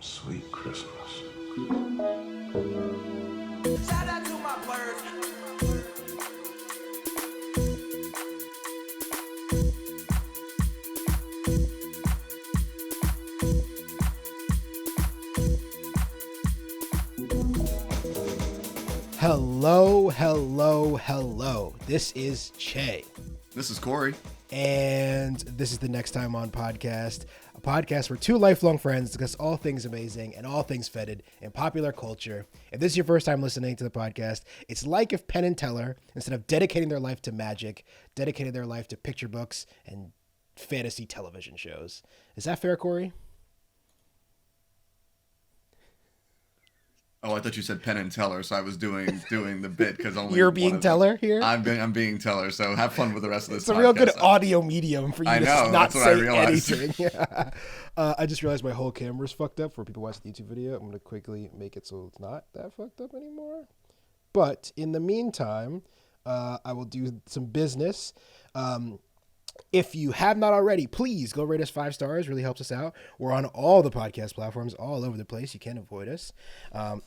Sweet Christmas. Shout out to my birds. Hello, hello, hello. This is Che. This is Cory. And this is the Next Time On podcast, a podcast where two lifelong friends discuss all things amazing and all things fetid in popular culture. If this is your first time listening to the podcast, it's like if Penn and Teller, instead of dedicating their life to magic, dedicated their life to picture books and fantasy television shows. Is that fair, Cory? Oh, I thought you said Penn and Teller, so I was doing the bit because only You're being Teller here? I'm being Teller, so have fun with the rest of this. It's a real good audio medium for you I to know, not that's what I say realized. anything. Yeah. I just realized my whole camera's fucked up. For people watching the YouTube video, I'm going to quickly make it so it's not that fucked up anymore. But in the meantime, I will do some business. If you have not already, please go rate us 5 stars. Really helps us out. We're on all the podcast platforms all over the place. You can't avoid us.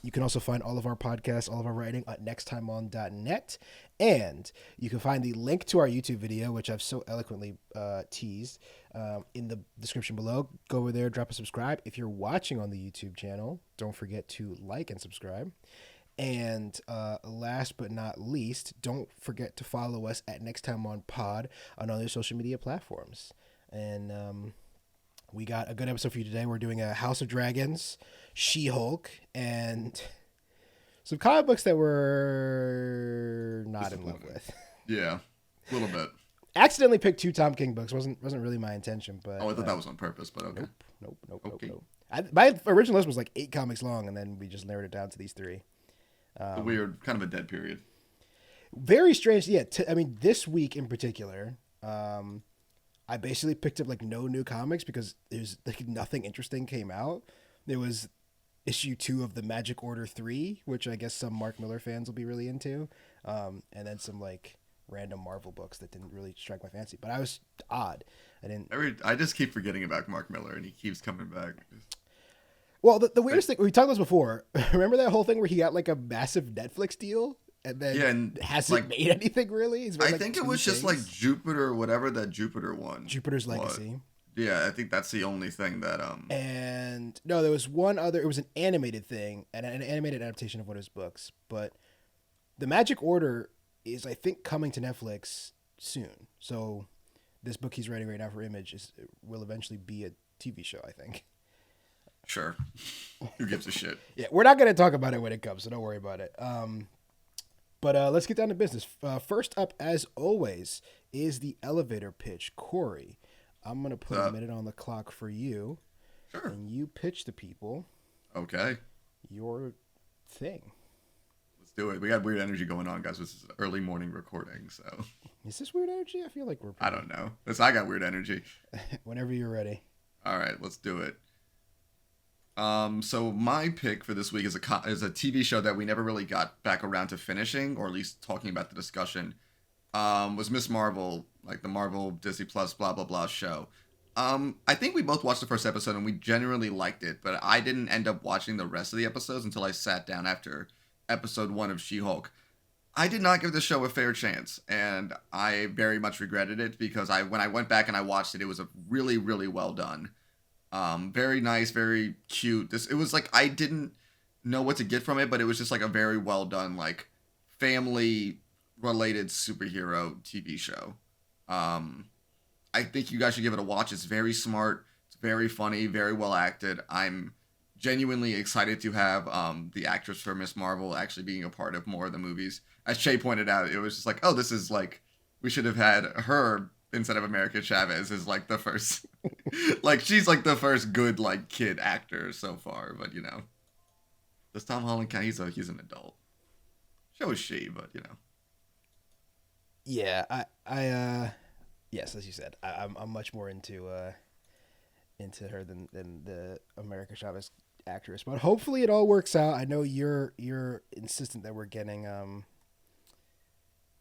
You can also find all of our podcasts, all of our writing at nexttimeon.net. And you can find the link to our YouTube video, which I've so eloquently teased, in the description below. Go over there, drop a subscribe. If you're watching on the YouTube channel, don't forget to like and subscribe. And last but not least, don't forget to follow us at Next Time On Pod on other social media platforms. And we got a good episode for you today. We're doing a House of Dragons, She-Hulk, and some comic books that we're not in love with. Yeah, a little bit. Accidentally picked 2 Tom King books. Wasn't really my intention, but Oh, I thought that was on purpose, but okay. Nope. My original list was like 8 comics long, and then we just narrowed it down to these 3. A weird, kind of a dead period. Very strange. Yeah. I mean, this week in particular, I basically picked up like no new comics because there's like nothing interesting came out. There was issue 2 of the Magic Order 3, which I guess some Mark Miller fans will be really into. And then some like random Marvel books that didn't really strike my fancy, but I was odd. I just keep forgetting about Mark Miller, and he keeps coming back. Well, the weirdest thing, we talked about this before. Remember that whole thing where he got like a massive Netflix deal and then and hasn't made anything really? He's made, I like, think it 2 was just things. like Jupiter, whatever that Jupiter one. Jupiter's Legacy. Yeah, I think that's the only thing that And no, there was one other. It was an animated thing, and an animated adaptation of one of his books. But the Magic Order is, I think, coming to Netflix soon. So this book he's writing right now for Image will eventually be a TV show, I think. Sure. Who gives a shit? Yeah, we're not going to talk about it when it comes, so don't worry about it. But let's get down to business. First up, as always, is the elevator pitch. Cory, I'm going to put a minute on the clock for you. Sure. And you pitch the people Okay. your thing. Let's do it. We got weird energy going on, guys. This is early morning recording, so Is this weird energy? I feel like we're... I don't know. I got weird energy. Whenever you're ready. All right, let's do it. So my pick for this week is a TV show that we never really got back around to finishing, or at least talking about the discussion. Was Miss Marvel, like the Marvel Disney Plus blah blah blah show. I think we both watched the first episode and we genuinely liked it, but I didn't end up watching the rest of the episodes until I sat down after episode 1 of She-Hulk. I did not give the show a fair chance, and I very much regretted it because when I went back and I watched it, it was a really, really well done. Very nice, very cute. It was like, I didn't know what to get from it, but it was just like a very well done, like family related superhero TV show. I think you guys should give it a watch. It's very smart. It's very funny, very well acted. I'm genuinely excited to have, the actress for Miss Marvel actually being a part of more of the movies. As Che pointed out, it was just like, oh, this is like, we should have had her instead of America Chavez is like the first, like she's like the first good like kid actor so far. But you know, does Tom Holland count? He's an adult. So is she, but you know. Yeah, I yes, as you said, I'm much more into her than the America Chavez actress. But hopefully it all works out. I know you're insistent that we're getting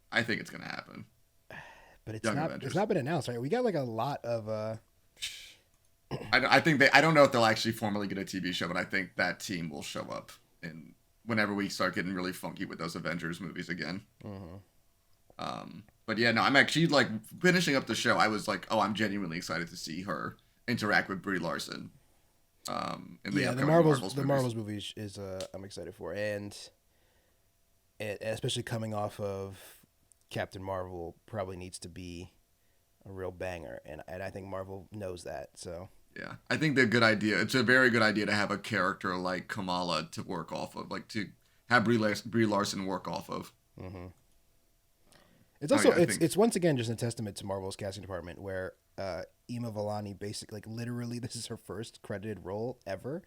I think it's gonna happen. But Young Avengers. it's not been announced, right? We got like a lot of I think I don't know if they'll actually formally get a TV show, but I think that team will show up in whenever we start getting really funky with those Avengers movies again. But yeah, no, I'm actually like finishing up the show. I was like, oh, I'm genuinely excited to see her interact with Brie Larson. In the the Marvels movies is I'm excited for, and especially coming off of Captain Marvel, probably needs to be a real banger, and I think Marvel knows that. So yeah, I think they're a good idea. It's a very good idea to have a character like Kamala to work off of, like to have Brie Larson work off of. It's also it's once again just a testament to Marvel's casting department, where Ima Vellani basically, like, literally this is her first credited role ever.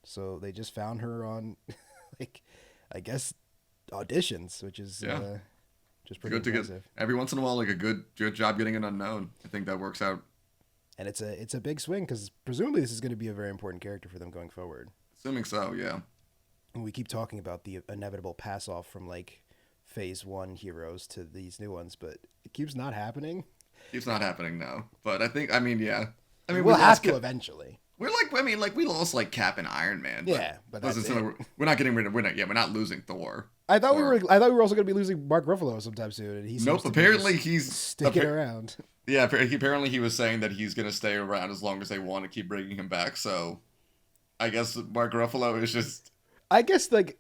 So they just found her on like, I guess, auditions, which is just pretty good impressive. To get every once in a while, like a good job getting an unknown. I think that works out. And it's a big swing because presumably this is going to be a very important character for them going forward. Assuming so, yeah. And we keep talking about the inevitable pass off from like Phase 1 heroes to these new ones, but it keeps not happening. Keeps not happening now. But I mean, we'll have to eventually. We're like, we lost like Cap and Iron Man. Yeah, but that's it. We're not getting rid of. We're not losing Thor. I thought we were also going to be losing Mark Ruffalo sometime soon, and he's apparently he's sticking around. Yeah, apparently he was saying that he's going to stay around as long as they want to keep bringing him back. So, I guess Mark Ruffalo is just. I guess like,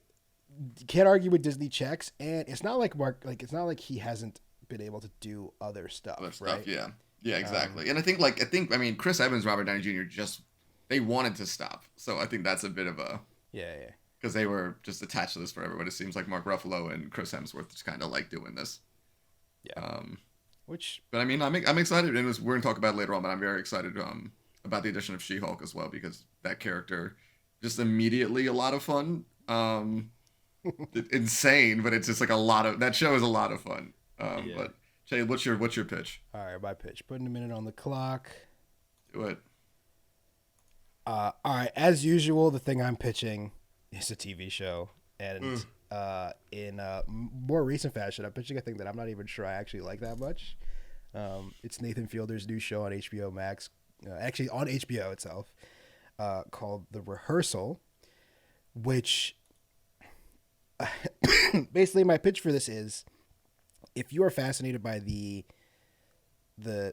can't argue with Disney checks, and it's not like it's not like he hasn't been able to do other stuff. Right? Yeah, exactly. And I think Chris Evans, Robert Downey Jr. they wanted to stop. So I think that's a bit of a because they were just attached to this forever. But it seems like Mark Ruffalo and Chris Hemsworth just kind of like doing this. Yeah. But I mean, I'm excited, and we're gonna talk about it later on. But I'm very excited about the addition of She-Hulk as well, because that character just immediately a lot of fun. Insane, but it's just like that show is a lot of fun. But Che, what's your pitch? All right, my pitch. Putting a minute on the clock. Do it. All right, as usual, the thing I'm pitching is a TV show, and in more recent fashion, I'm pitching a thing that I'm not even sure I actually like that much. It's Nathan Fielder's new show on HBO Max, actually on HBO itself, called The Rehearsal, which basically my pitch for this is, if you are fascinated by the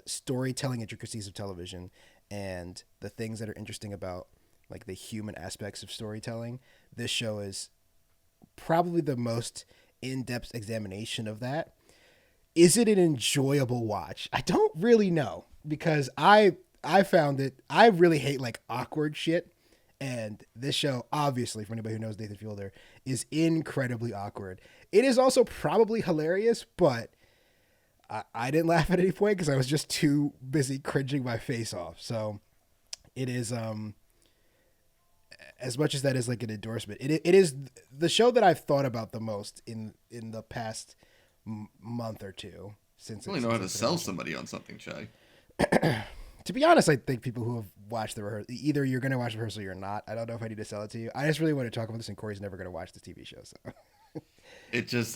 storytelling intricacies of television and the things that are interesting about like the human aspects of storytelling, this show is probably the most in-depth examination of that. Is it an enjoyable watch? I don't really know, because I found it, I really hate like awkward shit, and this show, obviously, for anybody who knows Nathan Fielder, is incredibly awkward. It is also probably hilarious, but I didn't laugh at any point because I was just too busy cringing my face off. So it is, as much as that is like an endorsement, it is the show that I've thought about the most in the past month or two. Since I really know how to sell somebody on something, Che. To be honest, I think people who have watched the rehearsal, either you're going to watch the rehearsal or you're not. I don't know if I need to sell it to you. I just really want to talk about this, and Corey's never going to watch the TV show. So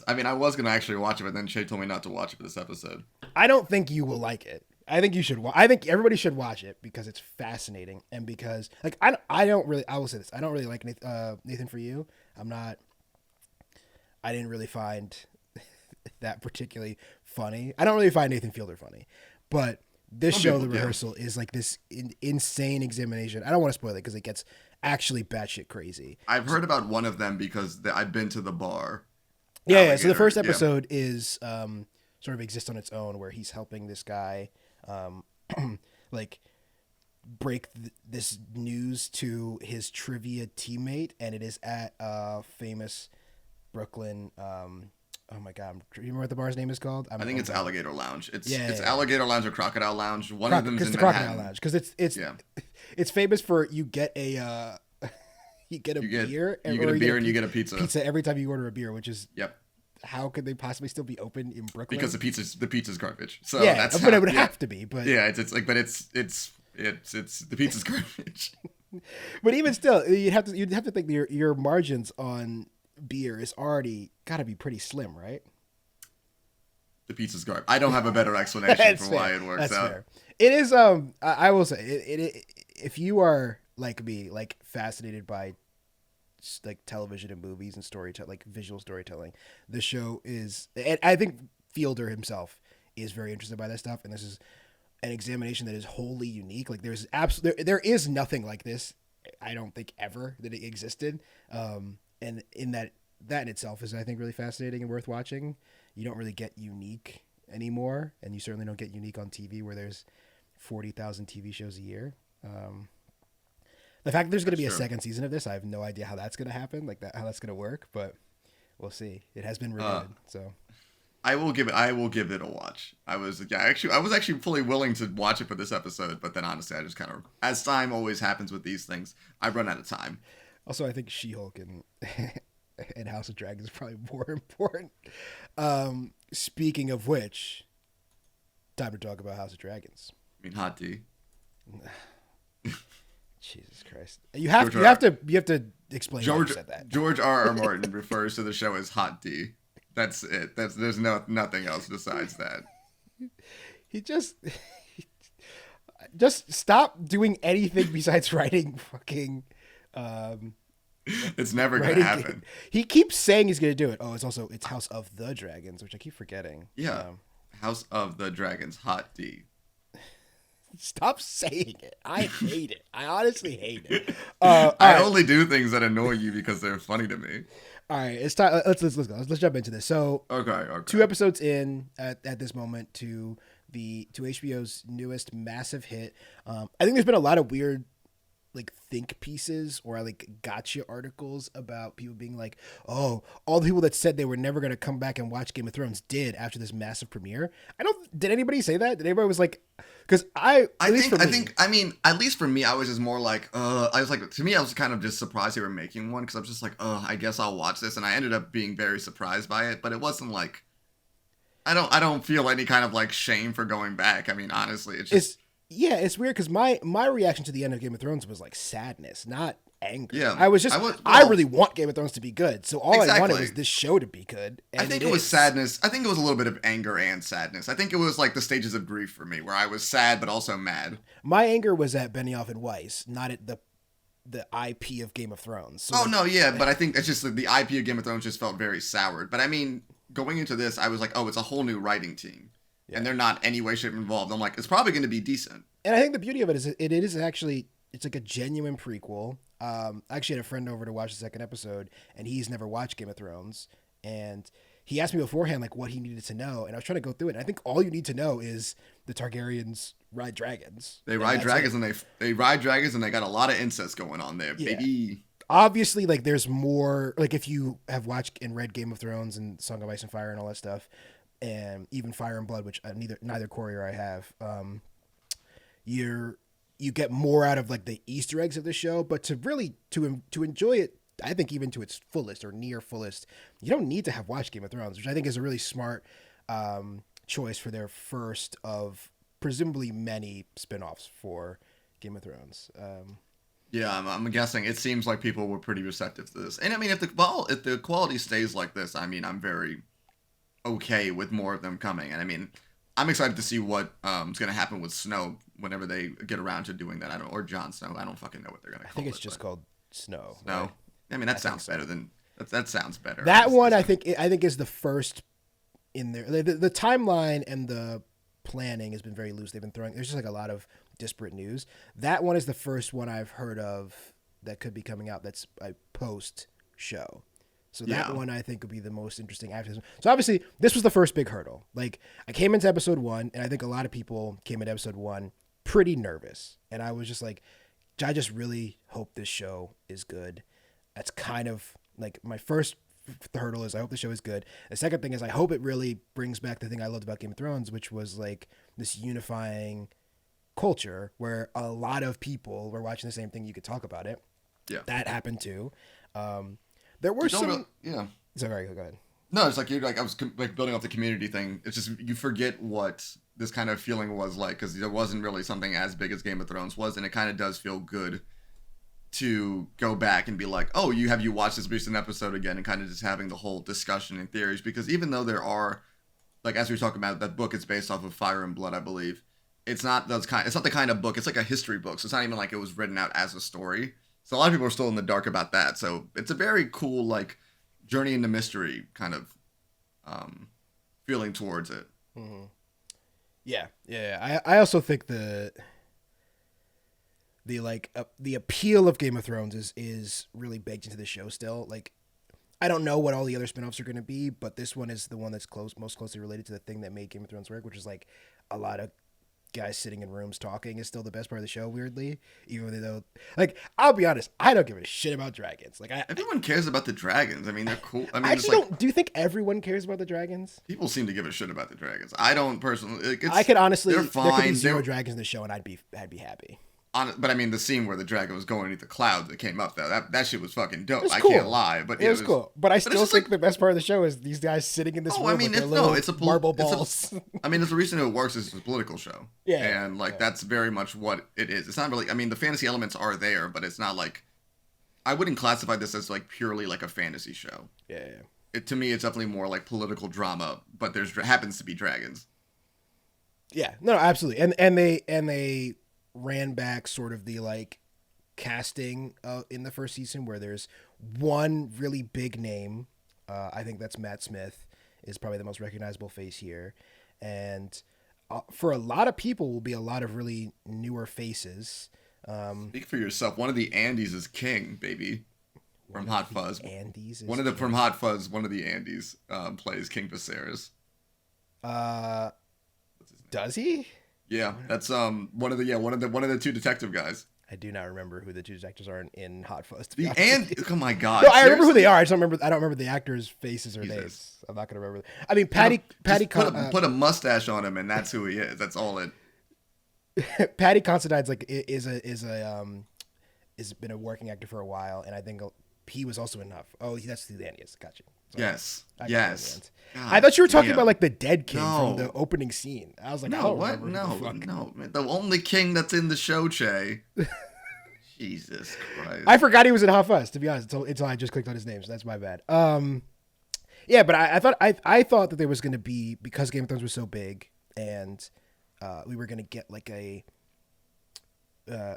I was going to actually watch it, but then Che told me not to watch it for this episode. I don't think you will like it. I think you should. I think everybody should watch it because it's fascinating, and because like I will say this. I don't really like Nathan For You. I didn't really find that particularly funny. I don't really find Nathan Fielder funny, but this show, The Rehearsal, is like this insane examination. I don't want to spoil it because it gets actually batshit crazy. I've heard about one of them because I've been to the bar. Yeah. So the first episode is sort of exists on its own, where he's helping this guy like break this news to his trivia teammate, and it is at famous Brooklyn. Oh my God! Do you remember what the bar's name is called? I think it's Alligator Lounge. It's Alligator Lounge or Crocodile Lounge. One of them's in the Manhattan. Crocodile Lounge, because it's famous for you get a beer and you get a pizza. Pizza every time you order a beer, which is how could they possibly still be open in Brooklyn? Because the pizza's garbage. So that's but it would have to be. But it's the pizza's garbage. But even still, you'd have to think your margins on beer is already got to be pretty slim, right? the pizza's garbage. I don't have a better explanation for why it works out. Fair. It is. I will say if you are like me, like fascinated by like television and movies and storytelling, like visual storytelling, the show is. And I think Fielder himself is very interested by that stuff, and this is an examination that is wholly unique. Like there's there is nothing like this. I don't think ever that it existed. And in that in itself is, I think, really fascinating and worth watching. You don't really get unique anymore, and you certainly don't get unique on TV where there's 40,000 TV shows a year. The fact that there's going to be a second season of this, I have no idea how that's going to happen, like that, how that's going to work, but we'll see. It has been renewed, so I will give it a watch. I was actually fully willing to watch it for this episode, but then honestly, I just kind of, as time always happens with these things, I run out of time. Also, I think She-Hulk and House of Dragons is probably more important. Speaking of which, time to talk about House of Dragons. I mean, hot D. Jesus Christ! You have to explain why you said that. George R. Martin refers to the show as Hot D. That's it. There's nothing else besides that. He just stop doing anything besides writing fucking. It's never gonna happen. He keeps saying he's gonna do it. Oh, it's House of the Dragons, which I keep forgetting. Yeah, House of the Dragons, Hot D. Stop saying it. I hate it. I honestly hate it. I only do things that annoy you because they're funny to me. All right, it's time. Let's go. Let's jump into this. So, okay. 2 episodes in at this moment to HBO's newest massive hit. I think there's been a lot of weird, like, think pieces or like gotcha articles about people being like, oh, all the people that said they were never going to come back and watch Game of Thrones did after this massive premiere. Did anybody say that? Did anybody was like, because I think, at least for me, I was just more like, I was like, to me, I was kind of just surprised they were making one, because I was just like, I guess I'll watch this. And I ended up being very surprised by it, but it wasn't like, I don't feel any kind of like shame for going back. I mean, honestly, it's just. Yeah, it's weird because my reaction to the end of Game of Thrones was like sadness, not anger. Yeah, I really want Game of Thrones to be good, so all I wanted was this show to be good. And I think it was sadness. I think it was a little bit of anger and sadness. I think it was like the stages of grief for me, where I was sad but also mad. My anger was at Benioff and Weiss, not at the IP of Game of Thrones. So but I think it's just the IP of Game of Thrones just felt very soured. But I mean, going into this, I was like, it's a whole new writing team. Yeah. And they're not any way, shape, involved. I'm like, it's probably going to be decent. And I think the beauty of it is it is actually, it's like a genuine prequel. I actually had a friend over to watch the second episode, and he's never watched Game of Thrones. And he asked me beforehand, like, what he needed to know. And I was trying to go through it. And I think all you need to know is the Targaryens ride dragons. They ride dragons, and they ride dragons, and they got a lot of incest going on there, baby. Obviously, like, there's more, like, if you have watched and read Game of Thrones and Song of Ice and Fire and all that stuff, and even Fire and Blood, which neither Cory or I have, you get more out of like the Easter eggs of the show. But to really to enjoy it, I think even to its fullest or near fullest, you don't need to have watched Game of Thrones, which I think is a really smart choice for their first of presumably many spinoffs for Game of Thrones. Yeah, I'm guessing it seems like people were pretty receptive to this, and I mean, if the quality stays like this, I mean, I'm very okay with more of them coming. And I mean, I'm excited to see what is going to happen with Snow whenever they get around to doing that. Or Jon Snow. I don't fucking know what they're going to call it. I think it's just called Snow. Snow. Right? I mean, that sounds better than that sounds better. That one I think is the first in there. The timeline and the planning has been very loose. They've been throwing. There's just like a lot of disparate news. That one is the first one I've heard of that could be coming out. That's a post show. So that one I think would be the most interesting after this. So obviously this was the first big hurdle. Like I came into episode 1, and I think a lot of people came into episode 1 pretty nervous. And I was just like, I just really hope this show is good. That's kind of like my first hurdle is I hope the show is good. The second thing is I hope it really brings back the thing I loved about Game of Thrones, which was like this unifying culture where a lot of people were watching the same thing. You could talk about it. Yeah. That happened too. There were some. Sorry, go ahead. No, it's like I was like building off the community thing. It's just you forget what this kind of feeling was like because there wasn't really something as big as Game of Thrones was, and it kind of does feel good to go back and be like, oh, have you watched this recent episode again, and kind of just having the whole discussion and theories, because even though there are like as we were talking about, that book is based off of Fire and Blood, I believe. It's not those kind. It's not the kind of book. It's like a history book, so it's not even like it was written out as a story. So a lot of people are still in the dark about that. So it's a very cool like journey into mystery kind of feeling towards it. Mm-hmm. Yeah. I also think the the appeal of Game of Thrones is really baked into the show still. Like, I don't know what all the other spinoffs are going to be, but this one is the one that's most closely related to the thing that made Game of Thrones work, which is like a lot of guys sitting in rooms talking is still the best part of the show, weirdly. Even though, like, I'll be honest, I don't give a shit about dragons. Like, Everyone cares about the dragons. I mean, they're cool. I mean, I it's actually like, don't. Do you think everyone cares about the dragons? people seem to give a shit about the dragons. I don't personally. Like, I could honestly. they're There could be fine. zero dragons in the show, and I'd be happy. But I mean, the scene where the dragon was going underneath the clouds that came up, though, that shit was fucking dope. It was I cool. can't lie, but It was cool. But I still just think like, the best part of the show is these guys sitting in this room with their little marble balls. I mean, there's a reason it works. It's a political show. Yeah. And like that's very much what it is. It's not really. I mean, the fantasy elements are there, but it's not like. I wouldn't classify this as like purely like a fantasy show. Yeah. To me, it's definitely more like political drama, but there's happens to be dragons. Yeah. No, absolutely. And they ran back sort of the like casting in the first season where there's one really big name. I think that's Matt Smith is probably the most recognizable face here. And for a lot of people will be a lot of really newer faces. Speak for yourself. One of the Andes is king, baby. From Hot Fuzz. Andes is from Hot Fuzz, one of the Andes plays King Viserys. Does he? Yeah, that's one of the two detective guys. I do not remember who the two detectives are in Hot Fuzz. Oh my god! No, I remember who they are. I don't remember the actors' faces or Jesus. names. I'm not gonna remember. I mean, Patty. Put a mustache on him, and that's who he is. That's all it. Patty Considine's like is been a working actor for a while, and I think he was also in Huff. Oh, that's who Danny is. Gotcha. Sorry. Yes. I thought you were talking damn. about like the dead king No. from the opening scene. I was like, I No, don't what? remember. No. The only king that's in the show, Che. Jesus Christ. I forgot he was in Hot Fuzz, to be honest, until I just clicked on his name, so that's my bad. Yeah, but I thought that there was going to be, because Game of Thrones was so big, and we were going to get like a.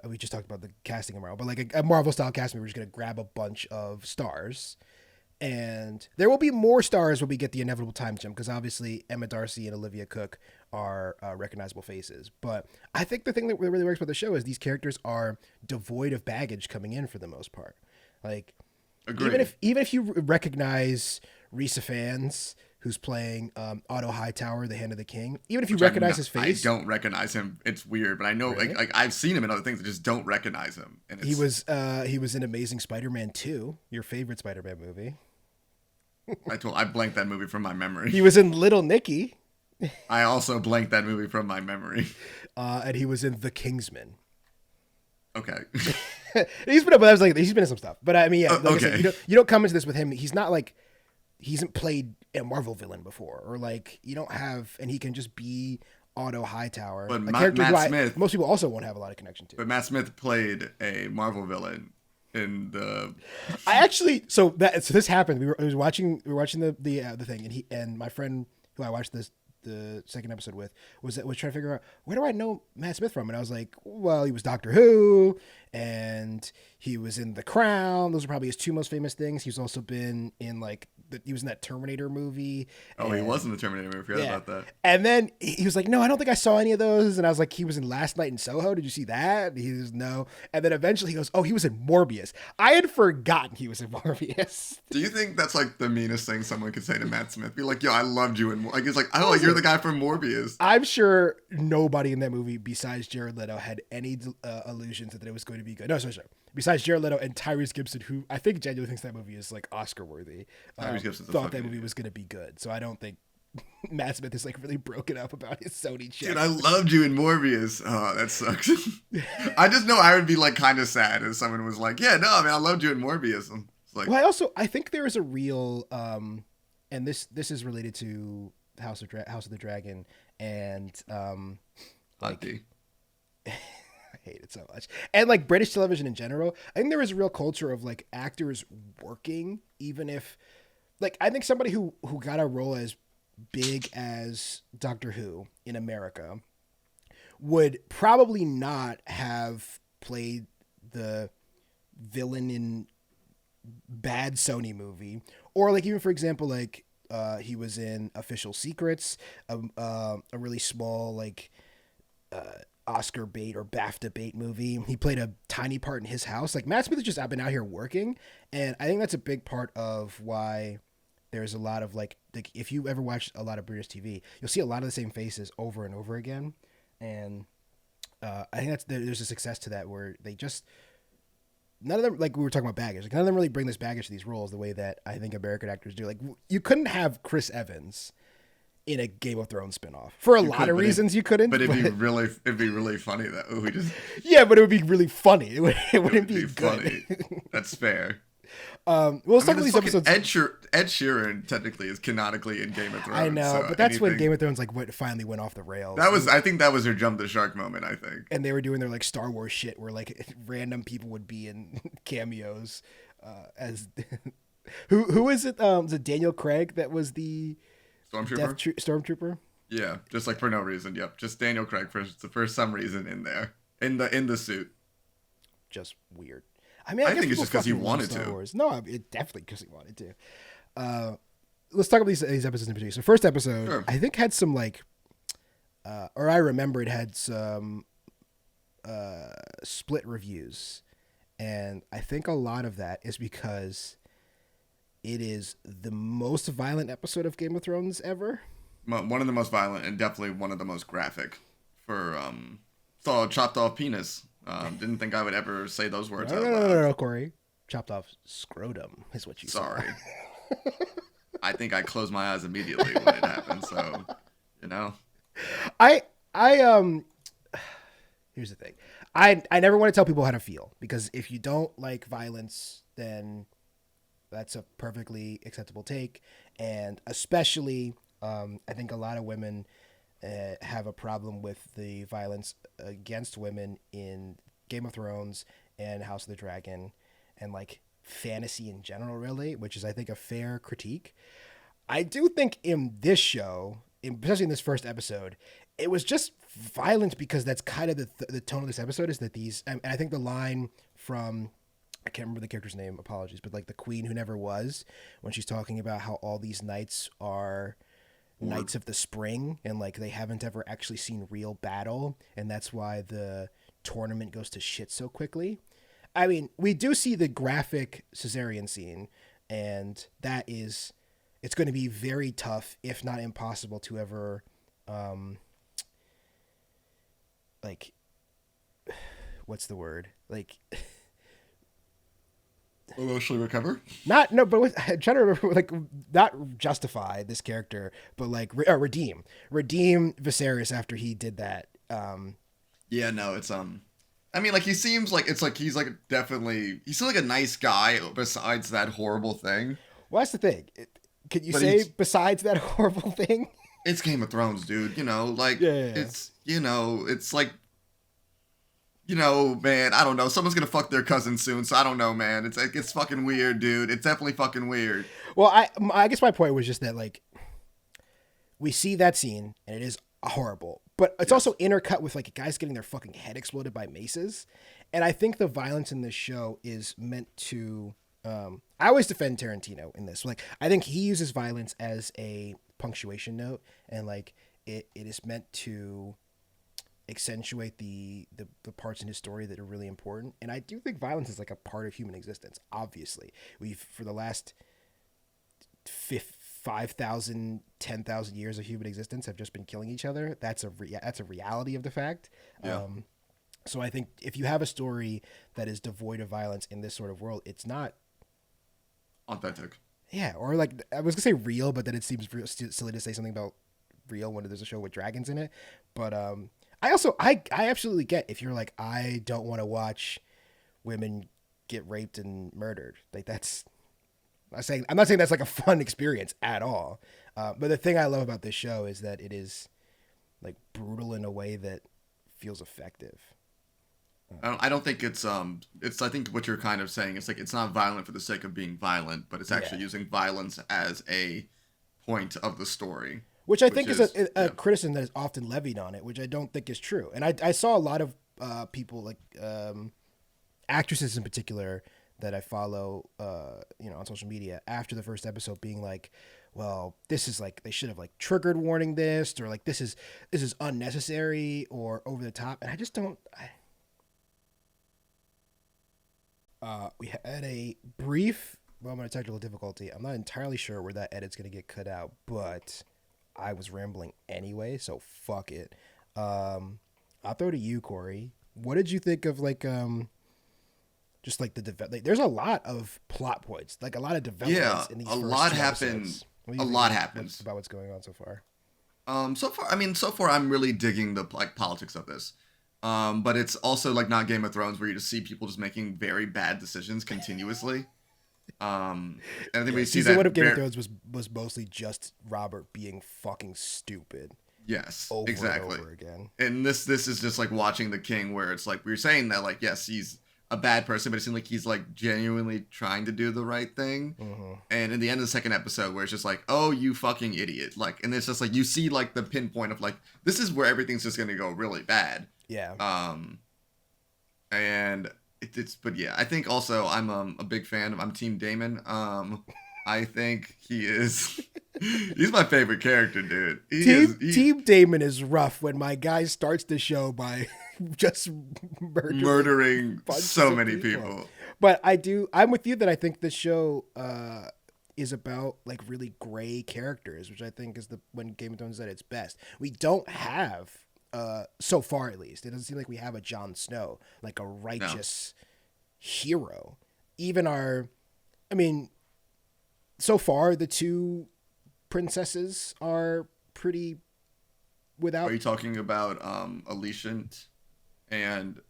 We just talked about the casting of Marvel, but like a Marvel style casting, we were just going to grab a bunch of stars. And there will be more stars when we get the inevitable time jump, because obviously Emma Darcy and Olivia Cook are recognizable faces. But I think the thing that really works about the show is these characters are devoid of baggage coming in for the most part. Like, Agreed. even if you recognize Risa Fans, who's playing Otto Hightower, the Hand of the King, even if you recognize his face, I don't recognize him. It's weird, but I know Really? like I've seen him in other things. I just don't recognize him. And he was in Amazing Spider-Man 2, your favorite Spider-Man movie. I blanked that movie from my memory. He was in Little Nicky. I also blanked that movie from my memory. And he was in The Kingsman. Okay. he's been in some stuff, but I mean, yeah. Like okay. I said, you don't come into this with him. He's not like he hasn't played a Marvel villain before, or like you don't have, and he can just be Otto Hightower, But a Matt character who Smith, most people also won't have a lot of connection to. but Matt Smith played a Marvel villain in the. I actually so this happened. We were watching the thing, and my friend who I watched the second episode with was trying to figure out, where do I know Matt Smith from? And I was like, well, he was Doctor Who, and he was in The Crown. Those are probably his two most famous things. He's also been in he was in that Terminator movie. Oh, he was in the Terminator movie. I forgot about that. And then he was like, no, I don't think I saw any of those. And I was like, he was in Last Night in Soho. Did you see that? And he was no. And then eventually he goes, oh, he was in Morbius. I had forgotten he was in Morbius. Do you think that's like the meanest thing someone could say to Matt Smith? Be like, yo, I loved you, and like it's like, oh, you're the guy from Morbius. I'm sure nobody in that movie besides Jared Leto had any illusions that it was going to be good. No, sorry. Besides Jared Leto and Tyrese Gibson, who I think genuinely thinks that movie is like Oscar worthy, Tyrese Gibson's thought that movie was going to be good. So I don't think Matt Smith is like really broken up about his Sony shit. Dude, I loved you in Morbius. Oh, that sucks. I just know I would be like kind of sad if someone was like, yeah, no, man, I loved you in Morbius. It's like, well, I think there is a real, and this is related to House of the Dragon and Hunty. I hate it so much. And like British television in general, I think there is a real culture of like actors working, even if like I think somebody who got a role as big as Doctor Who in America would probably not have played the villain in bad Sony movie, or like even for example, like he was in Official Secrets, a really small like Oscar bait or BAFTA bait movie. He played a tiny part in His House. Like Matt Smith has just been out here working, and I think that's a big part of why there's a lot of like if you ever watch a lot of British TV, you'll see a lot of the same faces over and over again, and I think there's a success to that where they just none of them, like we were talking about baggage, like none of them really bring this baggage to these roles the way that I think American actors do. Like you couldn't have Chris Evans in a Game of Thrones spinoff for a lot of reasons. You couldn't, but it'd be really funny that we just yeah, but it would be really funny. It wouldn't be good. Funny. That's fair. Let's talk about these episodes. Ed Sheeran technically is canonically in Game of Thrones. I know, so but that's when Game of Thrones finally went off the rails. I think that was their jump the shark moment. I think, and they were doing their like Star Wars shit where like random people would be in cameos as who is it? Was it Daniel Craig that was the Stormtrooper? Yeah, just like for no reason. Yep, just Daniel Craig for some reason in there in the suit. Just weird. I mean, I think it's just because he wanted to. Wars. No, it definitely because he wanted to. Let's talk about these episodes in particular. So, first episode, sure. I think had some like, or I remember it had some split reviews, and I think a lot of that is because it is the most violent episode of Game of Thrones ever. One of the most violent, and definitely one of the most graphic. For saw a chopped off penis. Didn't think I would ever say those words out loud. No, Corey. Chopped off scrotum is what you said. Sorry. I think I closed my eyes immediately when it happened, so, you know. Here's the thing. I never want to tell people how to feel, because if you don't like violence, then that's a perfectly acceptable take. And especially, I think a lot of women have a problem with the violence against women in Game of Thrones and House of the Dragon and like fantasy in general, really, which is I think a fair critique. I do think in this show, especially in this first episode, it was just violent because that's kind of the tone of this episode is that these, and I think the line from, I can't remember the character's name, apologies, but like the Queen Who Never Was, when she's talking about how all these knights are Knights of the Spring, and like they haven't ever actually seen real battle, and that's why the tournament goes to shit so quickly. I mean, we do see the graphic cesarean scene, and that is, it's going to be very tough, if not impossible, to ever, like, what's the word? Like, emotionally recover? I'm trying to remember, like, not justify this character, but like redeem Viserys after he did that. Yeah, no, it's I mean, like he seems like he's like definitely he's still like a nice guy besides that horrible thing. Well, that's the thing. Could you say besides that horrible thing? It's Game of Thrones, dude. You know, like it's it's like. Man, I don't know. Someone's gonna fuck their cousin soon, so I don't know, man. It's fucking weird, dude. It's definitely fucking weird. Well, I guess my point was just that, like, we see that scene, and it is horrible, but it's also intercut with, like, guys getting their fucking head exploded by maces, and I think the violence in this show is meant to, I always defend Tarantino in this. Like, I think he uses violence as a punctuation note, and, like, it is meant to accentuate the parts in his story that are really important. And I do think violence is like a part of human existence. Obviously, we've for the last 5,000, 10,000 years of human existence have just been killing each other. That's a reality of the fact. Yeah. So I think if you have a story that is devoid of violence in this sort of world, it's not authentic. Yeah, or like I was gonna say real, but then it seems silly to say something about real when there's a show with dragons in it. But I absolutely get if you're like, I don't want to watch women get raped and murdered. Like I'm not saying that's like a fun experience at all. But the thing I love about this show is that it is like brutal in a way that feels effective. I don't think it's I think what you're kind of saying is like it's not violent for the sake of being violent, but it's actually using violence as a point of the story. Which I think is a yeah. criticism that is often levied on it, which I don't think is true. And I saw a lot of people, like actresses in particular, that I follow, on social media after the first episode being like, well, this is like, they should have like triggered warning this, or like, this is unnecessary or over the top. And I just don't, we had a brief moment of technical difficulty. I'm not entirely sure where that edit's going to get cut out, but I was rambling anyway, so fuck it. I'll throw to you, Corey. What did you think of like just like there's a lot of plot points, like a lot of developments in these a first lot two happens. episodes. A lot happens about what's going on so far. So far, I'm really digging the like politics of this. But it's also like not Game of Thrones, where you just see people just making very bad decisions continuously. And I think we see that. One of Game of Thrones was mostly just Robert being fucking stupid. Yes, over exactly. And over again. And this is just like watching The King, where it's like we were saying that, like, yes, he's a bad person, but it seems like he's like genuinely trying to do the right thing. Mm-hmm. And in the end of the second episode, where it's just like, oh, you fucking idiot, like, and it's just like you see like the pinpoint of like, this is where everything's just gonna go really bad. Yeah. And but yeah, I think also I'm a big fan of, I'm Team Damon. I think he's my favorite character, dude. Team Damon is rough when my guy starts the show by just murdering so many people. But I'm with you that I think the show is about like really gray characters, which I think is when Game of Thrones is at its best. We don't have so far, at least, it doesn't seem like we have a Jon Snow, like a righteous hero. Even so far the two princesses are pretty without. Are you talking about Alicent and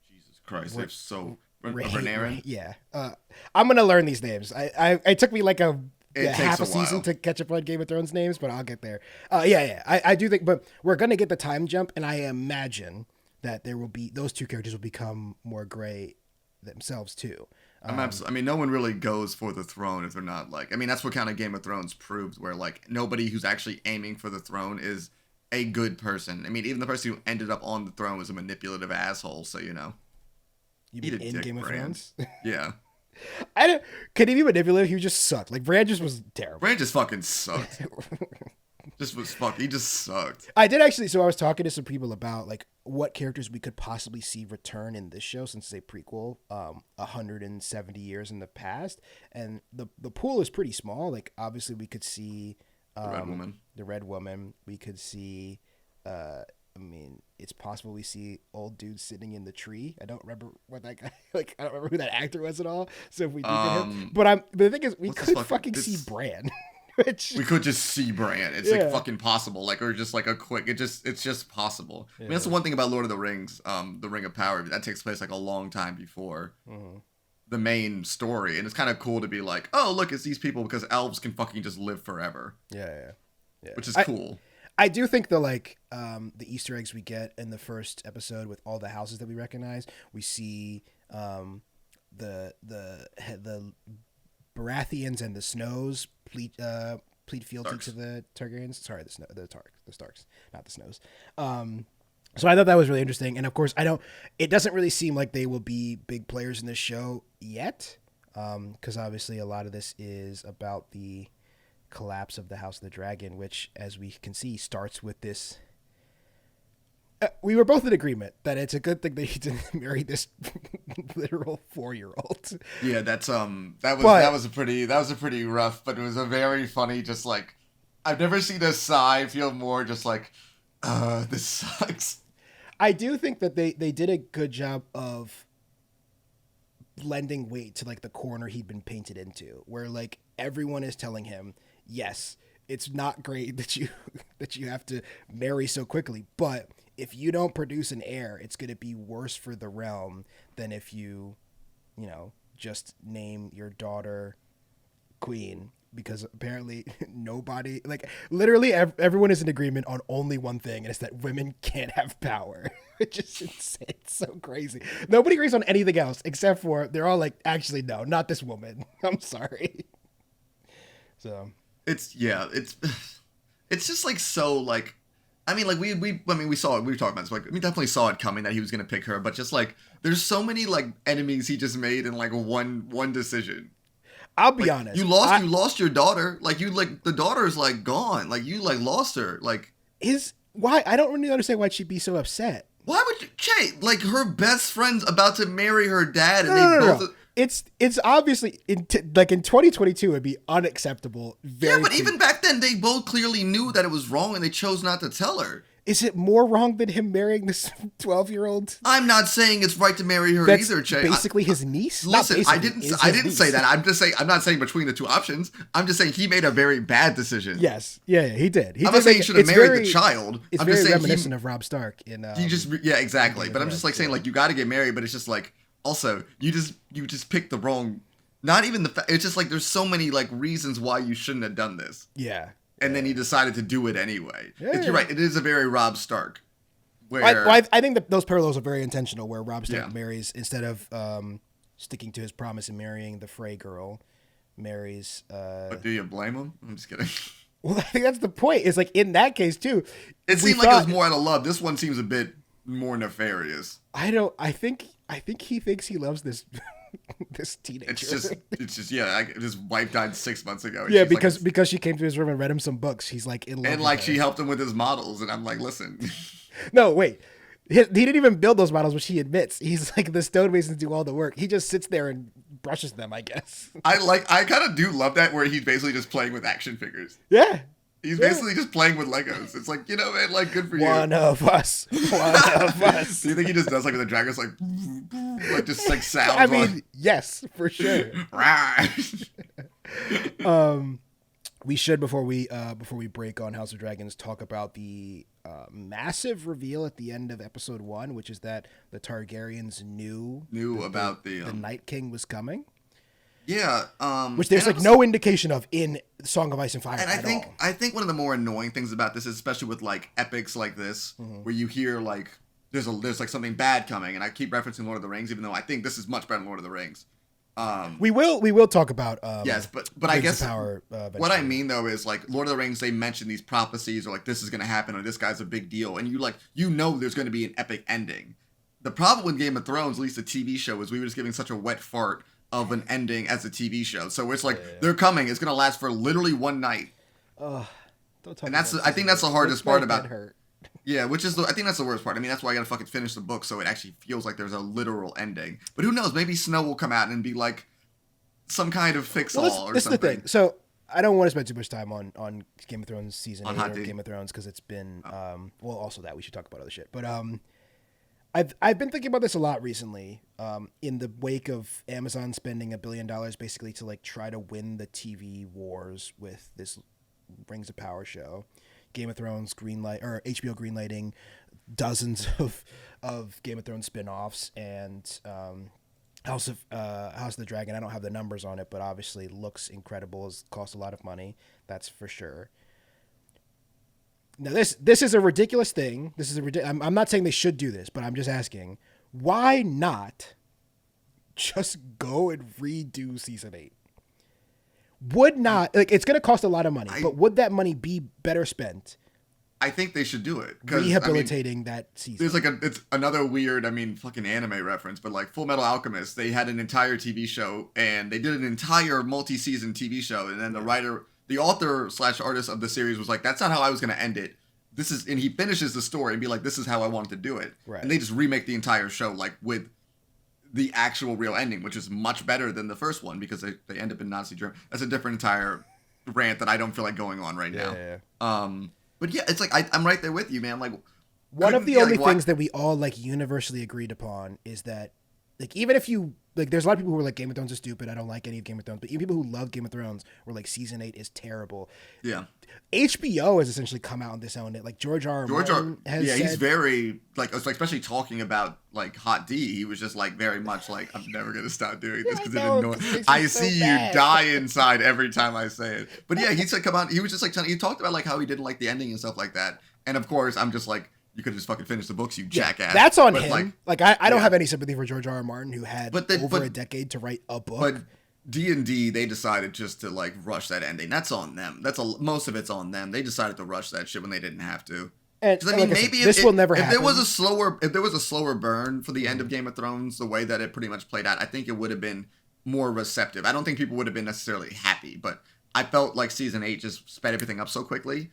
Jesus Christ, they're so Renarin? Yeah. I'm gonna learn these names. It took me like half a season while to catch up on Game of Thrones names, but I'll get there. I do think, but we're gonna get the time jump, and I imagine that those two characters will become more gray themselves too. No one really goes for the throne if they're not like, that's what kind of Game of Thrones proved, where like nobody who's actually aiming for the throne is a good person. Even the person who ended up on the throne was a manipulative asshole, so You mean in Game of Thrones? Yeah. Could he be manipulative? He just sucked. Like, Bran just was terrible. Bran just fucking sucked. He just sucked. I did actually, so I was talking to some people about like what characters we could possibly see return in this show, since it's a prequel, 170 years in the past, and the pool is pretty small. Like, obviously we could see the Red Woman. We could see it's possible we see old dude sitting in the tree. I don't remember what that guy, like, I don't remember who that actor was at all. So if we do get him, but the thing is, we could fucking see Bran. We could just see Bran. It's like fucking possible. Like, or just like a quick, it's just possible. Yeah. That's the one thing about Lord of the Rings, the Ring of Power, that takes place like a long time before the main story. And it's kind of cool to be like, oh, look, it's these people, because elves can fucking just live forever. Yeah. Which is cool. I do think the Easter eggs we get in the first episode with all the houses that we recognize, we see the Baratheons and the Snows plead fealty to the Targaryens. Sorry, the Starks, not the Snows. So I thought that was really interesting, and of course, it doesn't really seem like they will be big players in this show yet, because obviously a lot of this is about the collapse of the House of the Dragon, which, as we can see, starts with this. We were both in agreement that it's a good thing that he didn't marry this literal 4-year-old. Yeah, that was a pretty rough, but it was a very funny. Just like, I've never seen a sigh feel more just like, this sucks. I do think that they did a good job of lending weight to like the corner he'd been painted into, where like everyone is telling him, yes, it's not great that you have to marry so quickly, but if you don't produce an heir, it's going to be worse for the realm than if you just name your daughter queen, because apparently nobody, like, literally everyone is in agreement on only one thing, and it's that women can't have power. It's so crazy. Nobody agrees on anything else except for they're all like, actually, no, not this woman. I'm sorry. So it's it's just like so like. I mean, like we saw it. We were talking about this. Like, we definitely saw it coming that he was gonna pick her, but just like there's so many like enemies he just made in like one decision. I'll be Like, honest. you lost your daughter. Like the daughter's like gone. Like you like lost her. Like why I don't really understand why she'd be so upset. why would you, Che? Like her best friend's about to marry her dad, and No. It's obviously in 2022 it'd be unacceptable. Even back then they both clearly knew that it was wrong, and they chose not to tell her. Is it more wrong than him marrying this 12-year-old? I'm not saying it's right to marry her either, Che. Basically his niece. Listen, I didn't say that. I'm just saying I'm not saying between the two options. I'm just saying he made a very bad decision. Yes, yeah, he did. I'm not saying he should have married the child. It's I'm very just saying reminiscent of Rob Stark in. Exactly. But I'm just like saying like you got to get married, but it's just like also you just picked the wrong. Not even the fact. It's just like there's so many like reasons why you shouldn't have done this. Yeah. And then he decided to do it anyway. Yeah. You're right. It is a very Rob Stark. Where I think that those parallels are very intentional. Where Rob Stark marries, instead of sticking to his promise and marrying the Frey girl, marries. But do you blame him? I'm just kidding. Well, I think that's the point. Is like in that case too. It seemed like it was more out of love. This one seems a bit more nefarious. I think he thinks he loves this. This teenager. It's just his wife died 6 months ago. Yeah, because she came to his room and read him some books. He's like in love. And like she helped him with his models, and I'm like, listen. No, wait. He didn't even build those models, which he admits. He's like the stonemasons do all the work. He just sits there and brushes them, I guess. I kind of do love that where he's basically just playing with action figures. Yeah. He's basically just playing with Legos. It's like, man, like, good for you. One of us. Do you think he just does like with the dragons, like just like sounds? I mean, yes, for sure. We should before we break on House of Dragons talk about the massive reveal at the end of episode 1, which is that the Targaryens knew about the Night King was coming. Yeah, which there's like no indication of in Song of Ice and Fire. And all. I think one of the more annoying things about this is, especially with like epics like this, where you hear like there's like something bad coming, and I keep referencing Lord of the Rings, even though I think this is much better than Lord of the Rings. We will talk about yes, but I guess power, what I mean though is like Lord of the Rings, they mention these prophecies or like this is going to happen or this guy's a big deal, and you know there's going to be an epic ending. The problem with Game of Thrones, at least the TV show, is we were just giving such a wet fart of an ending as a TV show. So it's like they're coming. It's going to last for literally one night. Don't talk and that's I think that's the hardest part about it. Yeah, I think that's the worst part. I mean, that's why I got to fucking finish the book so it actually feels like there's a literal ending. But who knows? Maybe Snow will come out and be like some kind of fix-all or something. This is the thing. So I don't want to spend too much time on Game of Thrones season 8 or Game of Thrones because it's been also that we should talk about other shit. But I've been thinking about this a lot recently, in the wake of Amazon spending $1 billion basically to like try to win the TV wars with this Rings of Power show. Game of Thrones HBO greenlighting dozens of Game of Thrones spin-offs, and House of the Dragon. I don't have the numbers on it, but obviously looks incredible. It's cost a lot of money, that's for sure. Now this is a ridiculous thing. I'm not saying they should do this, but I'm just asking, why not just go and redo season 8? Would not, like, it's going to cost a lot of money, but would that money be better spent? I think they should do it. Rehabilitating that season. There's it's another weird, fucking anime reference, but like Full Metal Alchemist, they had an entire TV show and they did an entire multi-season TV show. And then the author/artist of the series was like, that's not how I was going to end it. And he finishes the story and be like, this is how I wanted to do it. Right. And they just remake the entire show, like with the actual real ending, which is much better than the first one because they end up in Nazi Germany. That's a different entire rant that I don't feel like going on right now. Yeah. But yeah, it's like I'm right there with you, man. Like one of the only things that we all like universally agreed upon is that like even if you like, there's a lot of people who are like Game of Thrones is stupid. I don't like any of Game of Thrones. But even people who love Game of Thrones were like season 8 is terrible. Yeah. HBO has essentially come out and disowned it. Like George R. Martin has said, he's very like especially talking about like Hot D. He was just like very much like, I'm never gonna stop doing this because it annoys. I see you die inside every time I say it. But yeah, he said come on. He was just like he talked about like how he didn't like the ending and stuff like that. And of course, I'm just like, you could have just fucking finished the books, you jackass. That's on him. Like I don't have any sympathy for George R. Martin, who had over a decade to write a book. D&D, they decided just to like rush that ending. That's on them. Most of it's on them. They decided to rush that shit when they didn't have to. And I mean, like maybe this will never happen. If there was a slower burn for the end of Game of Thrones, the way that it pretty much played out, I think it would have been more receptive. I don't think people would have been necessarily happy, but I felt like season 8 just sped everything up so quickly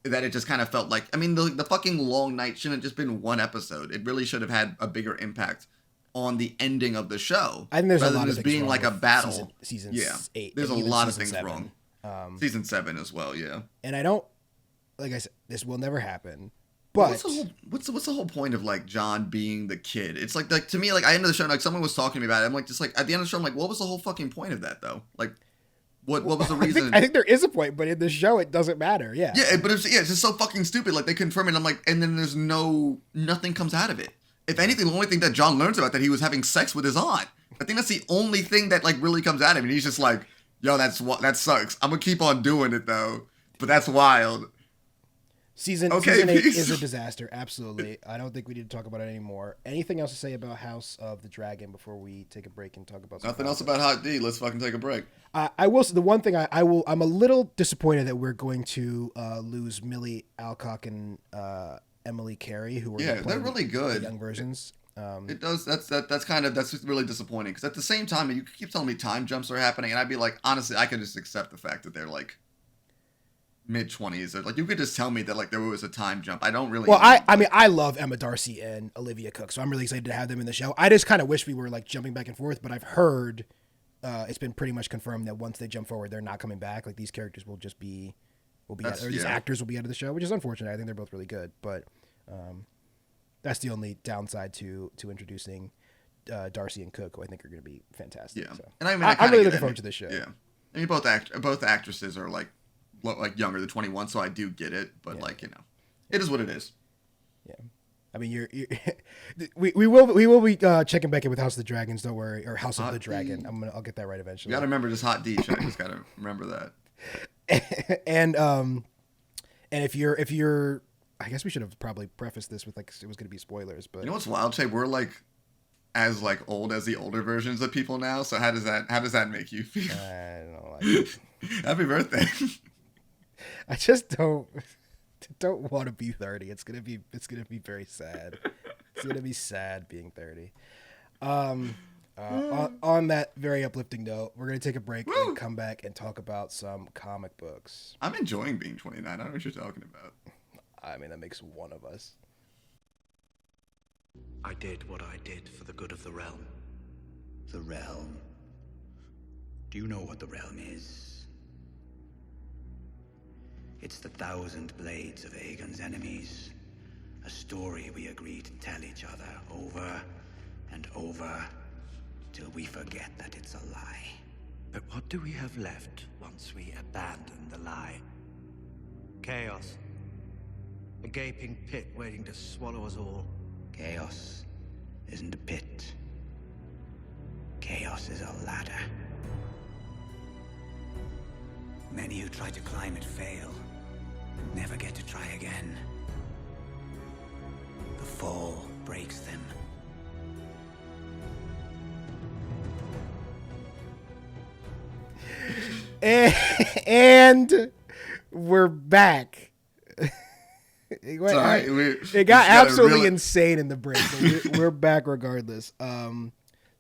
that it just kind of felt like, I mean, the fucking long night shouldn't have just been one episode. It really should have had a bigger impact on the ending of the show. I think there's rather a lot than of just things being wrong like a with battle. Season yeah, 8. there's a even lot of season things 7. wrong. Season 7 as well, yeah. And I don't, like I said, this will never happen. But what's the whole point of like John being the kid? It's like to me, like I ended the show, like someone was talking to me about it. I'm like, just like at the end of the show, I'm like, what was the whole fucking point of that though? Like, what was the reason? I think there is a point, but in the show it doesn't matter. Yeah. Yeah, but it's just so fucking stupid. Like they confirm it, and I'm like, and then there's nothing comes out of it. If anything, the only thing that John learns about that he was having sex with his aunt. I think that's the only thing that like really comes out of him. And he's just like, yo, that sucks. I'm gonna keep on doing it though, but that's wild. Season 8 is a disaster. Absolutely. I don't think we need to talk about it anymore. Anything else to say about House of the Dragon before we take a break and talk about nothing else about Hot D? Let's fucking take a break. I will say the one thing I'm a little disappointed that we're going to lose Millie Alcock and Emily Carey, who were they're really good, the young versions. It does. That's just really disappointing because at the same time you keep telling me time jumps are happening, and I'd be like, honestly, I could just accept the fact that they're like mid-20s. Like you could just tell me that like there was a time jump. I don't really. Well, I mean, I love Emma Darcy and Olivia Cook, so I'm really excited to have them in the show. I just kind of wish we were like jumping back and forth, but I've heard it's been pretty much confirmed that once they jump forward, they're not coming back. Like these characters will be these actors will be out of the show, which is unfortunate. I think they're both really good, but that's the only downside to introducing Darcy and Cook, who I think are going to be fantastic. Yeah, so. and I mean, I'm really looking forward to this show. Yeah, I mean, both actresses are like younger than 21, so I do get it, but it is what it is. Yeah, I mean, you're we will be checking back in with House of the Dragons. Don't worry, or House of the Dragon. I'll get that right eventually. You gotta remember this Hot D. I just gotta remember that. and if you're, I guess we should have probably prefaced this with like it was gonna be spoilers, but you know what's wild, Che? We're like as like old as the older versions of people now. So how does that make you feel? I don't know. Like Happy birthday. I just don't want to be 30. It's gonna be very sad. It's gonna be sad being 30. On that very uplifting note, we're gonna take a break and come back and talk about some comic books. I'm enjoying being 29. I don't know what you're talking about. I mean, that makes one of us. I did what I did for the good of the realm. The realm. Do you know what the realm is? It's the 1,000 blades of Aegon's enemies. A story we agree to tell each other over and over till we forget that it's a lie. But what do we have left once we abandon the lie? Chaos. A gaping pit waiting to swallow us all. Chaos isn't a pit. Chaos is a ladder. Many who try to climb it fail, and never get to try again. The fall breaks them. And we're back. It got absolutely insane in the break, but we're back regardless.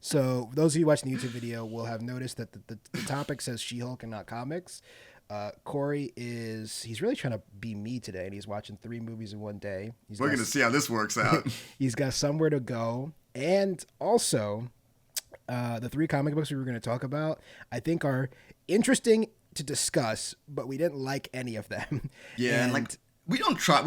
So those of you watching the YouTube video will have noticed that the topic says She-Hulk and not comics. Cory he's really trying to be me today, and he's watching 3 movies in one day. We're going to see how this works out. He's got somewhere to go. And also, the 3 comic books we were going to talk about, I think are interesting to discuss, but we didn't like any of them. Yeah, and like we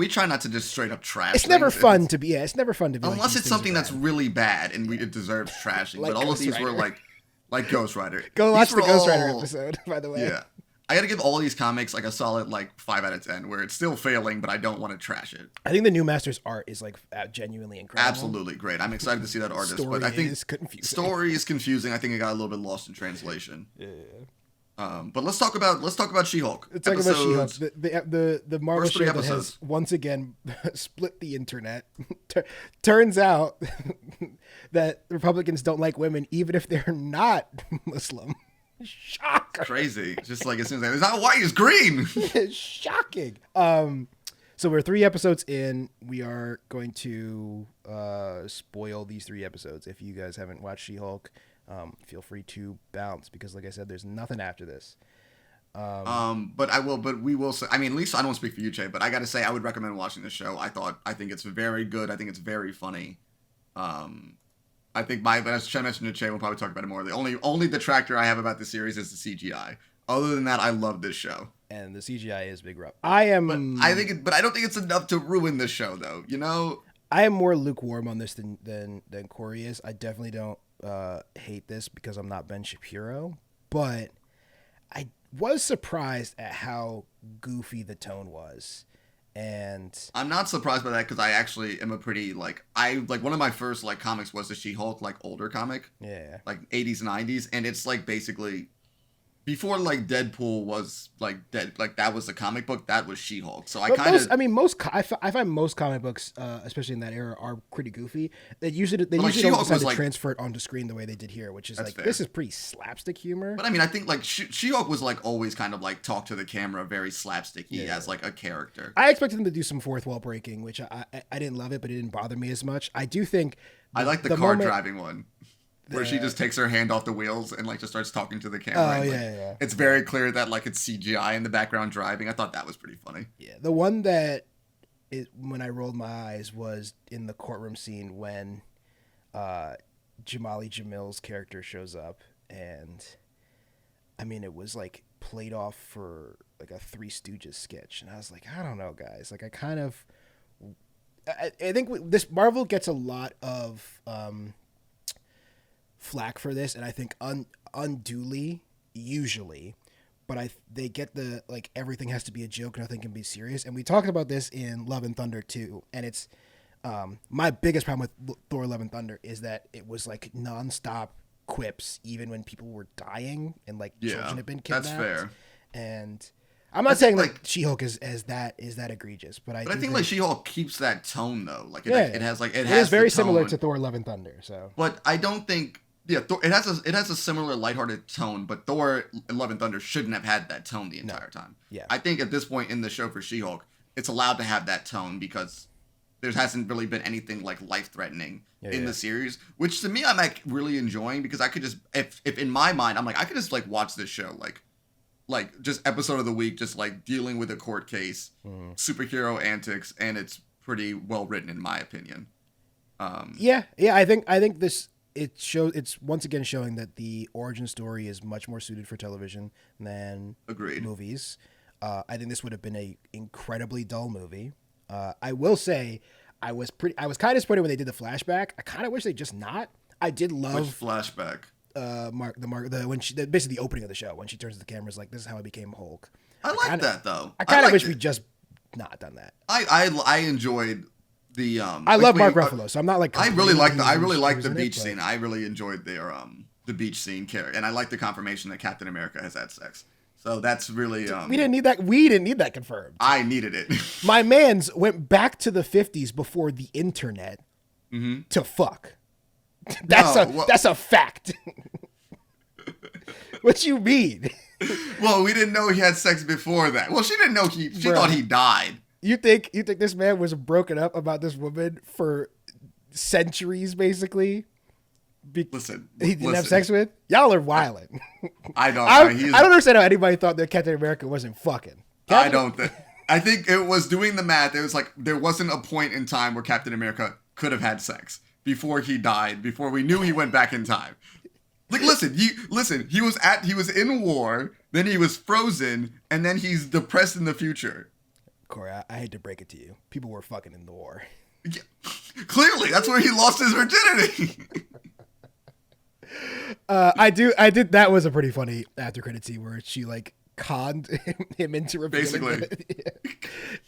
try not to just straight up trash. It's never fun to be. It's never fun to be. Unless it's something that's really bad and it deserves trashing. Like but all Ghost of these Rider. were like Ghost Rider. Go watch the Ghost Rider episode, by the way. Yeah. I got to give all these comics like a solid like 5 out of 10, where it's still failing, but I don't want to trash it. I think the new Master's art is like genuinely incredible. Absolutely great. I'm excited to see that artist, Story but I think is confusing. story is confusing. I think it got a little bit lost in translation. Yeah. But let's talk about She-Hulk. Let's talk about She-Hulk, the Marvel First 3 show that episodes. has once again split the internet. Turns out that Republicans don't like women, even if they're not Muslim. Shocker. Crazy. Just like as soon as it's not white, it's green. Shocking. So we're 3 episodes in. We are going to spoil these 3 episodes. If you guys haven't watched She-Hulk, feel free to bounce because, like I said, there's nothing after this. But we will say, I mean, at least I don't speak for you, Che, but I gotta say I would recommend watching this show. I think it's very good. I think it's very funny. I think as Che mentioned to Che, we'll probably talk about it more. The only detractor I have about the series is the CGI. Other than that, I love this show. And the CGI is big rough. But I don't think it's enough to ruin this show, though. You know, I am more lukewarm on this than Cory is. I definitely don't hate this because I'm not Ben Shapiro, but I was surprised at how goofy the tone was. And I'm not surprised by that because I actually am a pretty one of my first comics was the She-Hulk older comic, yeah, 80s and 90s, and it's basically before Deadpool was dead, that was the comic book, that was She-Hulk. So I find most comic books, especially in that era, are pretty goofy. They usually don't decide to transfer it onto screen the way they did here, which is this is pretty slapstick humor. But I mean, I think She-Hulk was always kind of talk to the camera, very slapsticky as a character. I expected them to do some fourth wall breaking, which I didn't love it, but it didn't bother me as much. I do think I like the car driving one. Where she just takes her hand off the wheels and just starts talking to the camera. Oh, yeah. It's very clear that it's CGI in the background driving. I thought that was pretty funny. Yeah, the one that when I rolled my eyes was in the courtroom scene when Jamali Jamil's character shows up, and I mean it was played off for a Three Stooges sketch, and I was like, I don't know, guys. I think this Marvel gets a lot of flack for this, and I think unduly usually, but they get the everything has to be a joke, nothing can be serious, and we talked about this in Love and Thunder too. And it's my biggest problem with Thor: Love and Thunder is that it was nonstop quips, even when people were dying and children had been kidnapped. That's fair. And I'm not saying She-Hulk is that egregious, but I think She-Hulk keeps that tone though. It is very similar to Thor: Love and Thunder. So, but I don't think. Yeah, it has a similar lighthearted tone, but Thor: Love and Thunder shouldn't have had that tone the entire time. Yeah, I think at this point in the show for She-Hulk, it's allowed to have that tone because there hasn't really been anything life-threatening in the series, which to me I'm really enjoying because I could just if in my mind I'm I could just watch this show just episode of the week, just dealing with a court case, superhero antics, and it's pretty well written in my opinion. Yeah, I think this. It's once again showing that the origin story is much more suited for television than movies. I think this would have been a incredibly dull movie. I will say I was kind of disappointed when they did the flashback. I kind of wish they just not. I did love which flashback. Basically the opening of the show when she turns to the camera is this is how I became Hulk. I like that though. I kind of wish we just not done that. I enjoyed. I love Mark Ruffalo, so I'm not I really like the beach scene. I really enjoyed the beach scene, and I like the confirmation that Captain America has had sex. So that's really we didn't need that. We didn't need that confirmed. I needed it. My man's went back to the 50s before the internet to fuck. That's a fact. What you mean? Well, we didn't know he had sex before that. Well, she didn't know she thought he died. You think this man was broken up about this woman for centuries, basically? Listen, he didn't have sex with? Y'all are wildin'. I don't understand how anybody thought that Captain America wasn't fucking. I think it was doing the math. It was there wasn't a point in time where Captain America could have had sex before he died, before we knew he went back in time. Listen, he was in war, then he was frozen, and then he's depressed in the future. Cory, I hate to break it to you. People were fucking in the war. Yeah, clearly, that's where he lost his virginity. I did. That was a pretty funny after credit scene where she conned him into revealing. Basically.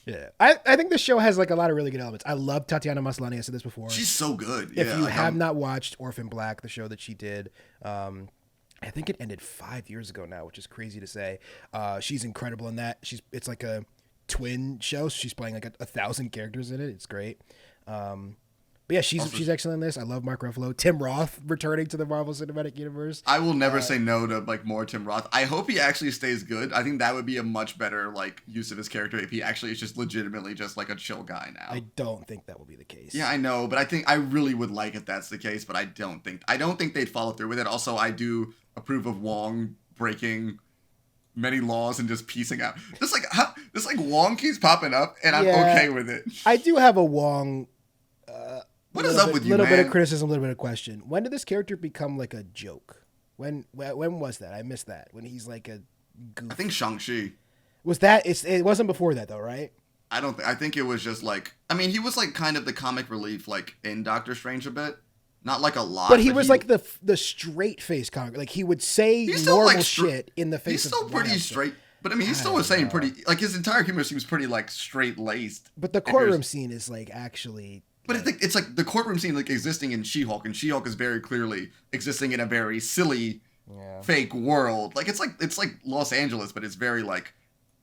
Yeah. I think the show has a lot of really good elements. I love Tatiana Maslany. I said this before. She's so good. If you have not watched Orphan Black, the show that she did, I think it ended 5 years ago now, which is crazy to say. She's incredible in that. It's a twin show. She's playing 1,000 characters in it. It's great. But yeah, she's Also- she's excellent in this. I love Mark Ruffalo. Tim Roth returning to the Marvel Cinematic Universe. I will never say no to like more Tim Roth. I hope he actually stays good. I think that would be a much better like use of his character if he actually is just legitimately just like a chill guy now. I don't think that will be the case. Yeah, I know, but I think I really would like if that's the case, but I don't think they'd follow through with it. Also, I do approve of Wong breaking many laws and just piecing out. Just like Wong keeps popping up, and I'm okay with it. I do have a Wong. What is up with you, man? A little bit of man? criticism, a little bit of question. When did this character become like a joke? When was that? I missed that. When he's like a goof. I think Shang-Chi. Was that? It wasn't before that though, right? I think it was just like, I mean, he was like kind of the comic relief like in Doctor Strange a bit. Not like a lot. But he was like the straight face comic. Like he would say normal shit in the face. He's still pretty straight. But I mean, he still was saying pretty, like his entire humor seems pretty like straight laced. But the courtroom scene is like actually. But it's like the courtroom scene like existing in She-Hulk, and She-Hulk is very clearly existing in a very silly, fake world. Like it's like Los Angeles, but it's very like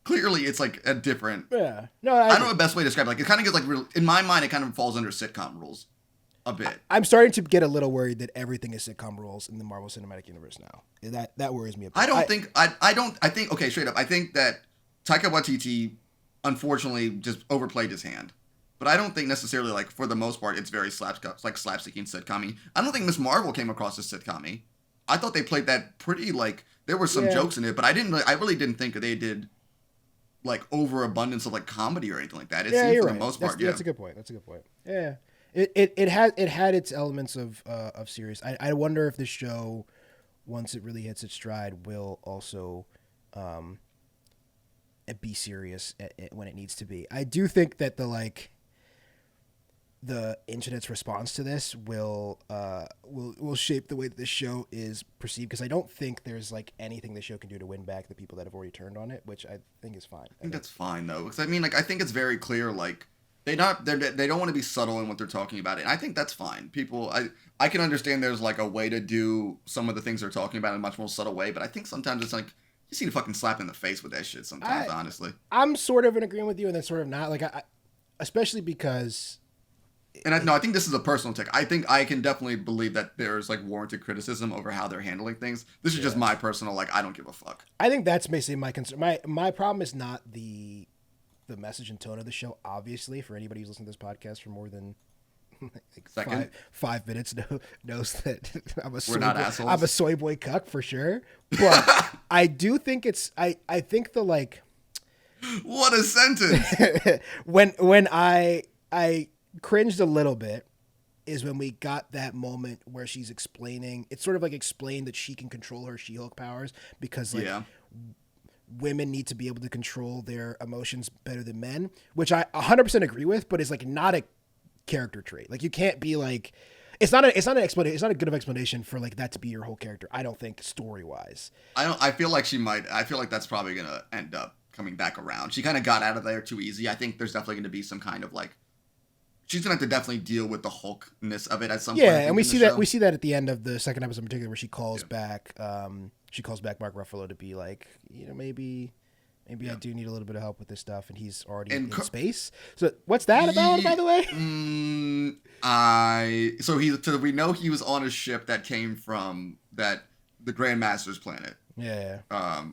clearly it's like a different. Yeah. No, I don't know the best way to describe it. Like it kind of gets like real, in my mind, it kind of falls under sitcom rules, a bit. I'm starting to get a little worried that everything is sitcom rules in the Marvel Cinematic Universe now. That worries me a bit. I think okay, straight up, I think that Taika Waititi unfortunately just overplayed his hand. But I don't think necessarily, like, for the most part, it's very slapsticky and sitcom-y. I don't think Miss Marvel came across as sitcom-y. I thought they played that pretty, like, there were some jokes in it, but I really didn't think they did, like, overabundance of, like, comedy or anything like that. It seemed for the most part, That's a good point. Yeah. It had its elements of serious. I wonder if the show, once it really hits its stride, will also be serious when it needs to be. I do think that the internet's response to this will shape the way that this show is perceived, because I don't think there's like anything the show can do to win back the people that have already turned on it, which I think is fine. I think that's fine though, because I mean, like, I think it's very clear, like they don't want to be subtle in what they're talking about, and I think that's fine. People, I can understand there's like a way to do some of the things they're talking about in a much more subtle way, but I think sometimes it's like you just need to fucking slap in the face with that shit sometimes. Honestly, I'm sort of in agreement with you, and then sort of not. Like I especially because. And I think this is a personal take. I think I can definitely believe that there's like warranted criticism over how they're handling things. This is just my personal, like, I don't give a fuck. I think that's basically my concern. My problem is not the message and tone of the show. Obviously, for anybody who's listened to this podcast for more than like five minutes knows that I'm a soy boy cuck for sure. But I do think I think the like. What a sentence! when I cringed a little bit is when we got that moment where she's explaining, it's sort of like explained that she can control her She-Hulk powers because like women need to be able to control their emotions better than men, which I 100% agree with, but it's like not a character trait. Like you can't be like, it's not a good of explanation for like that to be your whole character. I don't think story wise. I feel like that's probably going to end up coming back around. She kind of got out of there too easy. I think there's definitely going to be some kind of like, she's gonna have to definitely deal with the Hulkness of it at some point. Yeah, and we see that at the end of the second episode in particular, where she calls back Mark Ruffalo to be like, you know, maybe I do need a little bit of help with this stuff, and he's already in space. So what's that about, by the way? So we know he was on a ship that came from the Grandmaster's planet. Yeah.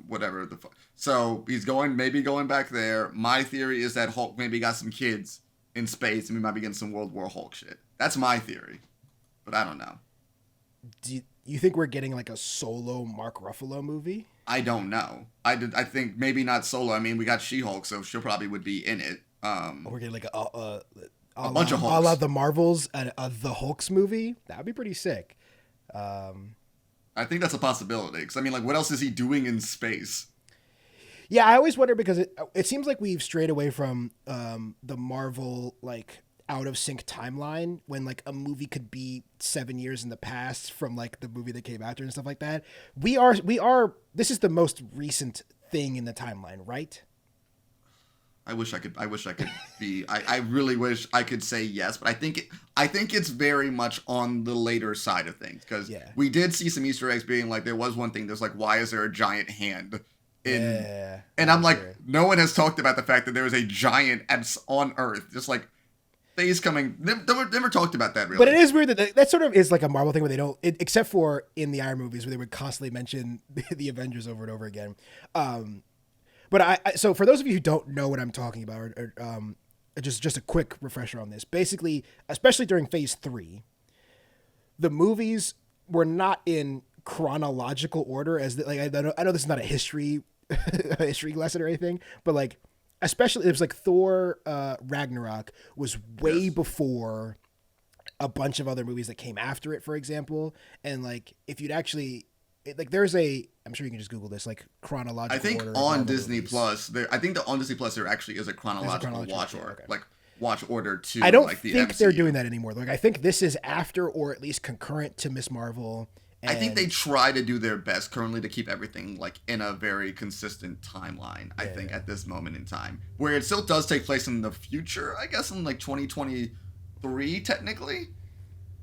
Whatever the fuck. So he's maybe going back there. My theory is that Hulk maybe got some kids in space, and we might be getting some World War Hulk shit. That's my theory, but I don't know. Do you think we're getting like a solo Mark Ruffalo movie? I don't know. I think maybe not solo. I mean, we got She-Hulk, so she probably would be in it. We're getting like a bunch of Hulks. A la the Marvels and the Hulks movie. That would be pretty sick. I think that's a possibility, because I mean, like, what else is he doing in space? Yeah, I always wonder, because it seems like we've strayed away from the Marvel like out of sync timeline, when like a movie could be 7 years in the past from like the movie that came after and stuff like that. We are this is the most recent thing in the timeline, right? I wish I could be. I really wish I could say yes, but I think it's very much on the later side of things, because we did see some Easter eggs being like, there was one thing. There's like, why is there a giant hand? And I'm like, no one has talked about the fact that there is a giant on Earth. Just like, Phase coming. Never talked about that really. But it is weird that sort of is like a Marvel thing where they don't, except for in the Iron movies where they would constantly mention the Avengers over and over again. But so for those of you who don't know what I'm talking about, or just a quick refresher on this, basically, especially during Phase 3, the movies were not in chronological order like I know this is not a history lesson or anything, but like especially it was like Thor Ragnarok was way before a bunch of other movies that came after it, for example. And like if you'd actually like there's I'm sure you can just Google this, like chronological I think order on Disney Plus there actually is a chronological watch order. Okay. Like watch order to I don't like the think MCU. they're doing that anymore. Like I think this is after or at least concurrent to Miss Marvel. I think they try to do their best currently to keep everything like in a very consistent timeline. I think at this moment in time, where it still does take place in the future, I guess in like 2023 technically.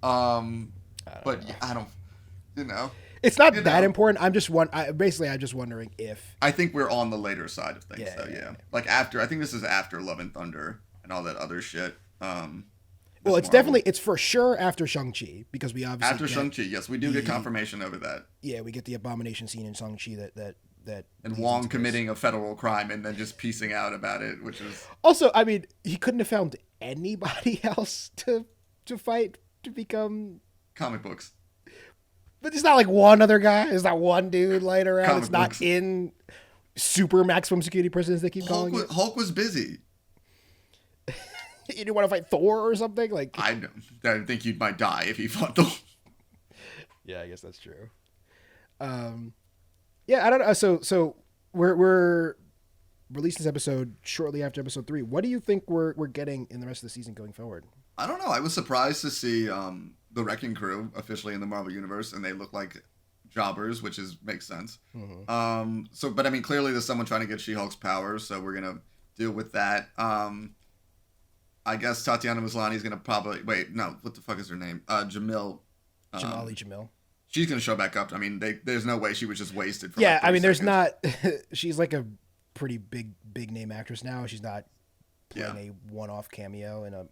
I don't, it's not that important. I'm just I'm just wondering if I think we're on the later side of things. Yeah. Like after, I think this is after Love and Thunder and all that other shit. Well, it's for sure after Shang-Chi, because we obviously after Shang-Chi, yes, we do get confirmation over that. Yeah, we get the abomination scene in Shang-Chi that and Wong committing a federal crime and then just piecing out about it, which is also, I mean, he couldn't have found anybody else to fight to become comic books. But it's not like one other guy. It's not one dude laying around. Comic it's not books. in super maximum security prisons they keep calling it. Hulk was busy. You didn't want to fight Thor or something? Like I think you might die if he fought Thor. Yeah, I guess that's true. Yeah, I don't know. So we're releasing this episode shortly after episode 3. What do you think we're getting in the rest of the season going forward? I don't know. I was surprised to see the Wrecking Crew officially in the Marvel Universe, and they look like jobbers, which makes sense. Mm-hmm. But I mean, clearly there's someone trying to get She-Hulk's powers, so we're gonna deal with that. I guess Tatiana Maslany is gonna probably what the fuck is her name? Jamil. Jamil. She's gonna show back up. I mean, there's no way she was just wasted. For I mean, there's not. She's like a pretty big name actress now. She's not playing a one-off cameo in a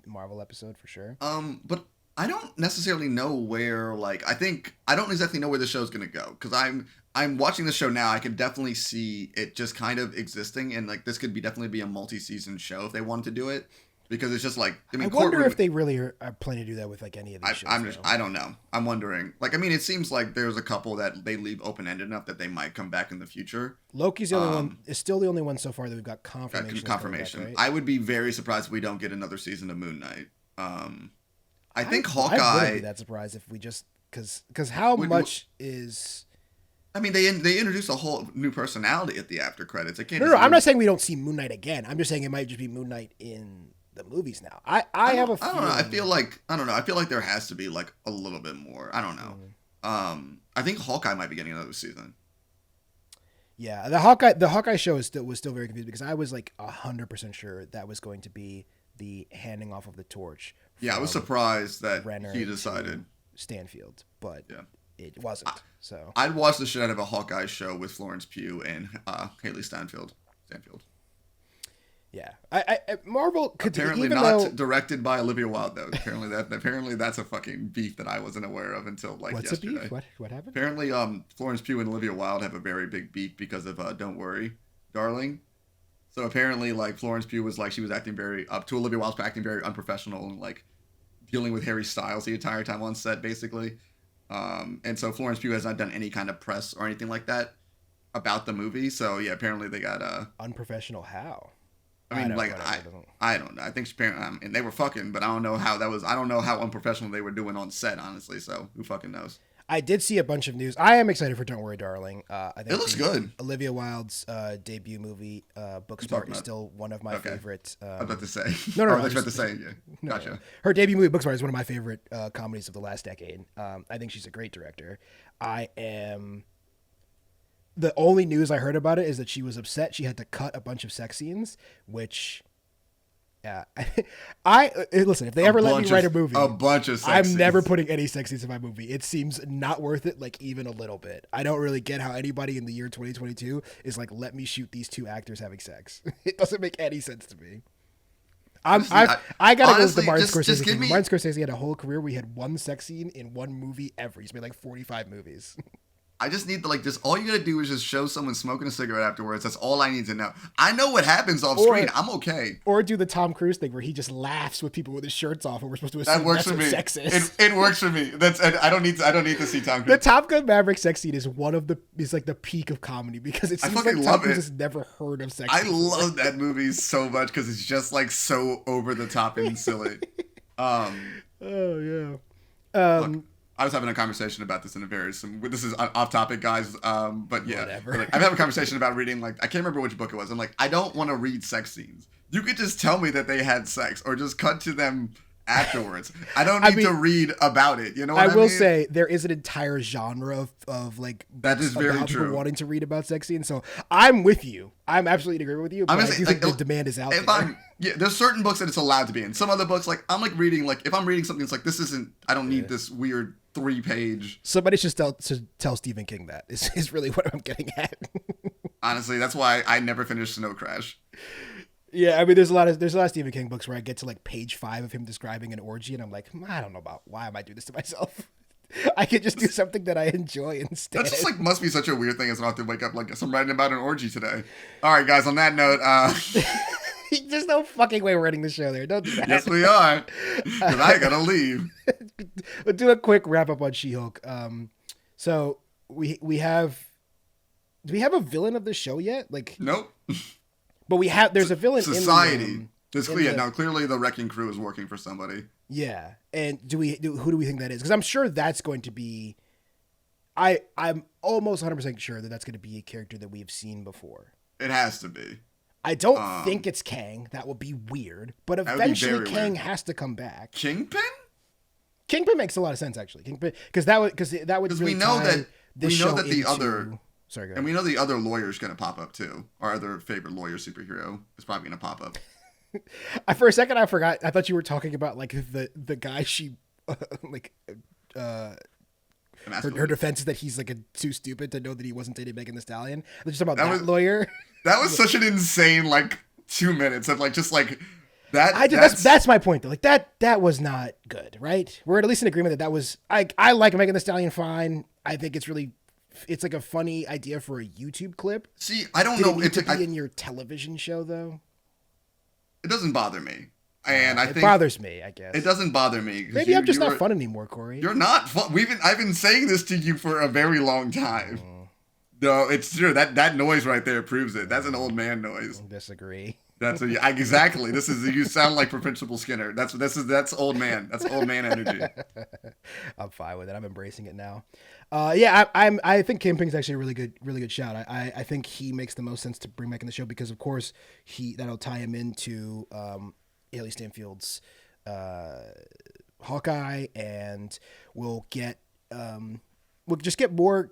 Marvel episode for sure. But I don't necessarily know where. I don't exactly know where the show's gonna go, because I'm watching the show now. I can definitely see it just kind of existing, and like this could definitely be a multi-season show if they wanted to do it. Because it's just like, I wonder if they really are planning to do that with like any of these shows. I don't know. I'm wondering. It seems like there's a couple that they leave open-ended enough that they might come back in the future. Loki's the only one. Is still the only one so far that we've got confirmation. Confirmation. Back, right? I would be very surprised if we don't get another season of Moon Knight. I think Hawkeye. I wouldn't be that surprised if we just because how much is. I mean, they introduced a whole new personality at the after credits. No, I'm not saying we don't see Moon Knight again. I'm just saying it might just be Moon Knight in the movies now. I have a feeling. I don't know. I feel like there has to be like a little bit more. I don't know. I think Hawkeye might be getting another season. Yeah, the Hawkeye show was still very confused, because I was like 100% sure that was going to be the handing off of the torch. Yeah, I was surprised that Renner he decided Stanfield, but it wasn't. So I'd watch the shit out of a Hawkeye show with Florence Pugh and Haley Stanfield. Yeah, I Marvel could apparently not directed by Olivia Wilde though. Apparently that's a fucking beef that I wasn't aware of until yesterday. What's a beef? What happened? Apparently, Florence Pugh and Olivia Wilde have a very big beef because of "Don't Worry, Darling." So apparently, Florence Pugh was she was acting very up to Olivia Wilde's acting very unprofessional and dealing with Harry Styles the entire time on set, basically. And so Florence Pugh has not done any kind of press or anything like that about the movie. So yeah, apparently they got unprofessional. How? I mean, I don't know. I think and they were fucking, but I don't know how that was. I don't know how unprofessional they were doing on set, honestly. So who fucking knows? I did see a bunch of news. I am excited for Don't Worry, Darling. I think it looks good. Olivia Wilde's debut movie, Booksmart, is still one of my favorite. I was about to say. No. I was about to say. Yeah. Gotcha. No. Her debut movie, Booksmart, is one of my favorite comedies of the last decade. I think she's a great director. The only news I heard about it is that she was upset she had to cut a bunch of sex scenes, which, listen, if they ever let me write a movie, a bunch of sex I'm scenes. never putting any sex scenes in my movie. It seems not worth it, even a little bit. I don't really get how anybody in the year 2022 is let me shoot these two actors having sex. It doesn't make any sense to me. I gotta go with the honestly, Martin just Scorsese give thing. me. Martin Scorsese had a whole career where he had one sex scene in one movie ever. He's made like 45 movies. I just need to like just all you gotta do is just show someone smoking a cigarette afterwards. That's all I need to know. I know what happens off screen. I'm okay. Or do the Tom Cruise thing where he just laughs with people with his shirts off, and we're supposed to assume That works that's for what me. sex is. It works for me. That's I don't need to see Tom The Cruise. Top Gun Maverick sex scene is like the peak of comedy because it seems like fucking Tom love Cruise it. has never heard of sex. I before. love that movie so much because it's just like so over the top and silly. Oh yeah. Look, I was having a conversation about this this is off topic, guys. But yeah, Whatever. Like, I'm having a conversation about reading, like, I can't remember which book it was. I'm like, I don't want to read sex scenes. You could just tell me that they had sex or just cut to them afterwards. I don't need to read about it. You know what I mean? I will say there is an entire genre of like That is very about true. people wanting to read about sex scenes. So I'm with you. I'm absolutely in agreement with you. But I do think the demand is out there. There's certain books that it's allowed to be in. Some other books, like I'm like reading, like if I'm reading something, it's like this isn't. I don't need this weird 3-page. Somebody should tell Stephen King that is really what I'm getting at. Honestly, that's why I never finished Snow Crash. Yeah, I mean, there's a lot of Stephen King books where I get to like page 5 of him describing an orgy, and I'm like, I don't know about why am I doing this to myself. I could just do something that I enjoy instead. That's just like must be such a weird thing as not to wake up like I'm writing about an orgy today. All right, guys. On that note, there's no fucking way we're ending the show there. Don't do that. yes, we are. Because I gotta leave. We'll do a quick wrap up on She-Hulk. So we have. Do we have a villain of the show yet? Like Nope. But there's a villain Society. in Now clearly the wrecking crew is working for somebody. Yeah, and who do we think that is? Because I'm sure that's going to be. I'm almost 100% sure that that's going to be a character that we've seen before. It has to be. I don't think it's Kang. That would be weird. But eventually Kang has to come back. Kingpin? Kingpin makes a lot of sense actually. Kingpin because that would really we know tie this we know show that the into- other Sorry, go ahead. and we know the other lawyer's gonna pop up too. Our other favorite lawyer superhero is probably gonna pop up. For a second, I forgot. I thought you were talking about like the guy she like. Her defense is that he's like too stupid to know that he wasn't dating Megan Thee Stallion. Let's talk about that lawyer. That was such an insane like 2 minutes of like just like that. That's my point though. Like that was not good, right? We're at least in agreement that was. I like Megan Thee Stallion fine. I think it's like a funny idea for a YouTube clip. See, I don't know. It need to be in your television show though. It doesn't bother me. And I think it bothers me, I guess. It doesn't bother me. Maybe I'm just not fun anymore, Corey. You're not fun. I've been saying this to you for a very long time. No, it's true. That noise right there proves it. That's an old man noise. Disagree. Exactly. You sound like Principal Skinner. That's old man. That's old man energy. I'm fine with it. I'm embracing it now. I think Kingpin's actually a really good shout. I think he makes the most sense to bring back in the show because of course that'll tie him into Haley Stanfield's Hawkeye, and we'll just get more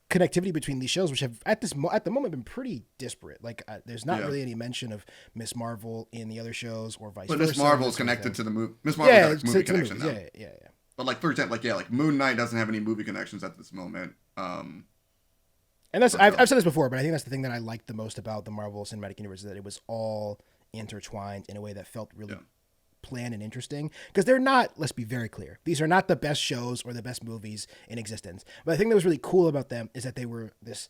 connectivity between these shows, which have at the moment been pretty disparate. Like there's not really any mention of Miss Marvel in the other shows or vice versa. But Miss Marvel is connected to the movie. Miss Marvel got a movie connection now. Yeah. But like for example, like Moon Knight doesn't have any movie connections at this moment. And that's I've said this before, but I think that's the thing that I liked the most about the Marvel Cinematic Universe is that it was all intertwined in a way that felt really planned and interesting. Because they're not, let's be very clear, these are not the best shows or the best movies in existence. But the thing that was really cool about them is that they were this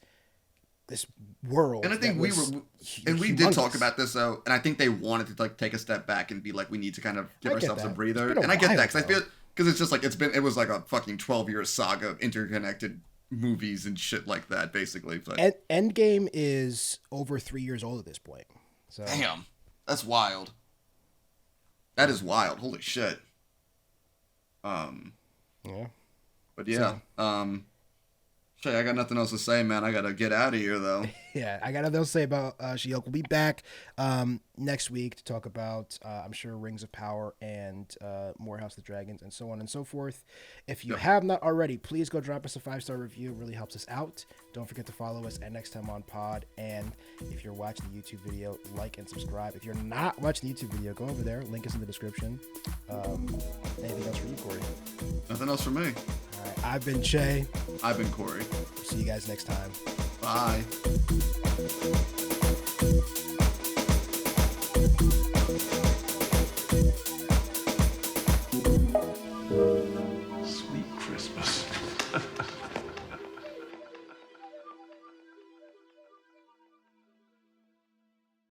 world. And I think we did talk about this though, and I think they wanted to like take a step back and be like, we need to kind of give ourselves a breather. And I get that because I feel because it's just like it was like a fucking 12-year saga of interconnected movies and shit like that, basically. But Endgame is over 3 years old at this point. So damn, that's wild. That is wild. Holy shit. Yeah. But yeah. Shay, I got nothing else to say, man. I gotta get out of here though. Yeah, I got nothing else to say about She-Hulk. We'll be back next week to talk about I'm sure Rings of Power and more House of the Dragons and so on and so forth. If you have not already, please go drop us a 5-star review. It really helps us out. Don't forget to follow us at Next Time on Pod. And if you're watching the YouTube video, like and subscribe. If you're not watching the YouTube video, go over there. Link is in the description. Anything else for you, Corey? Nothing else for me. All right, I've been Che. I've been Corey. See you guys next time. Bye.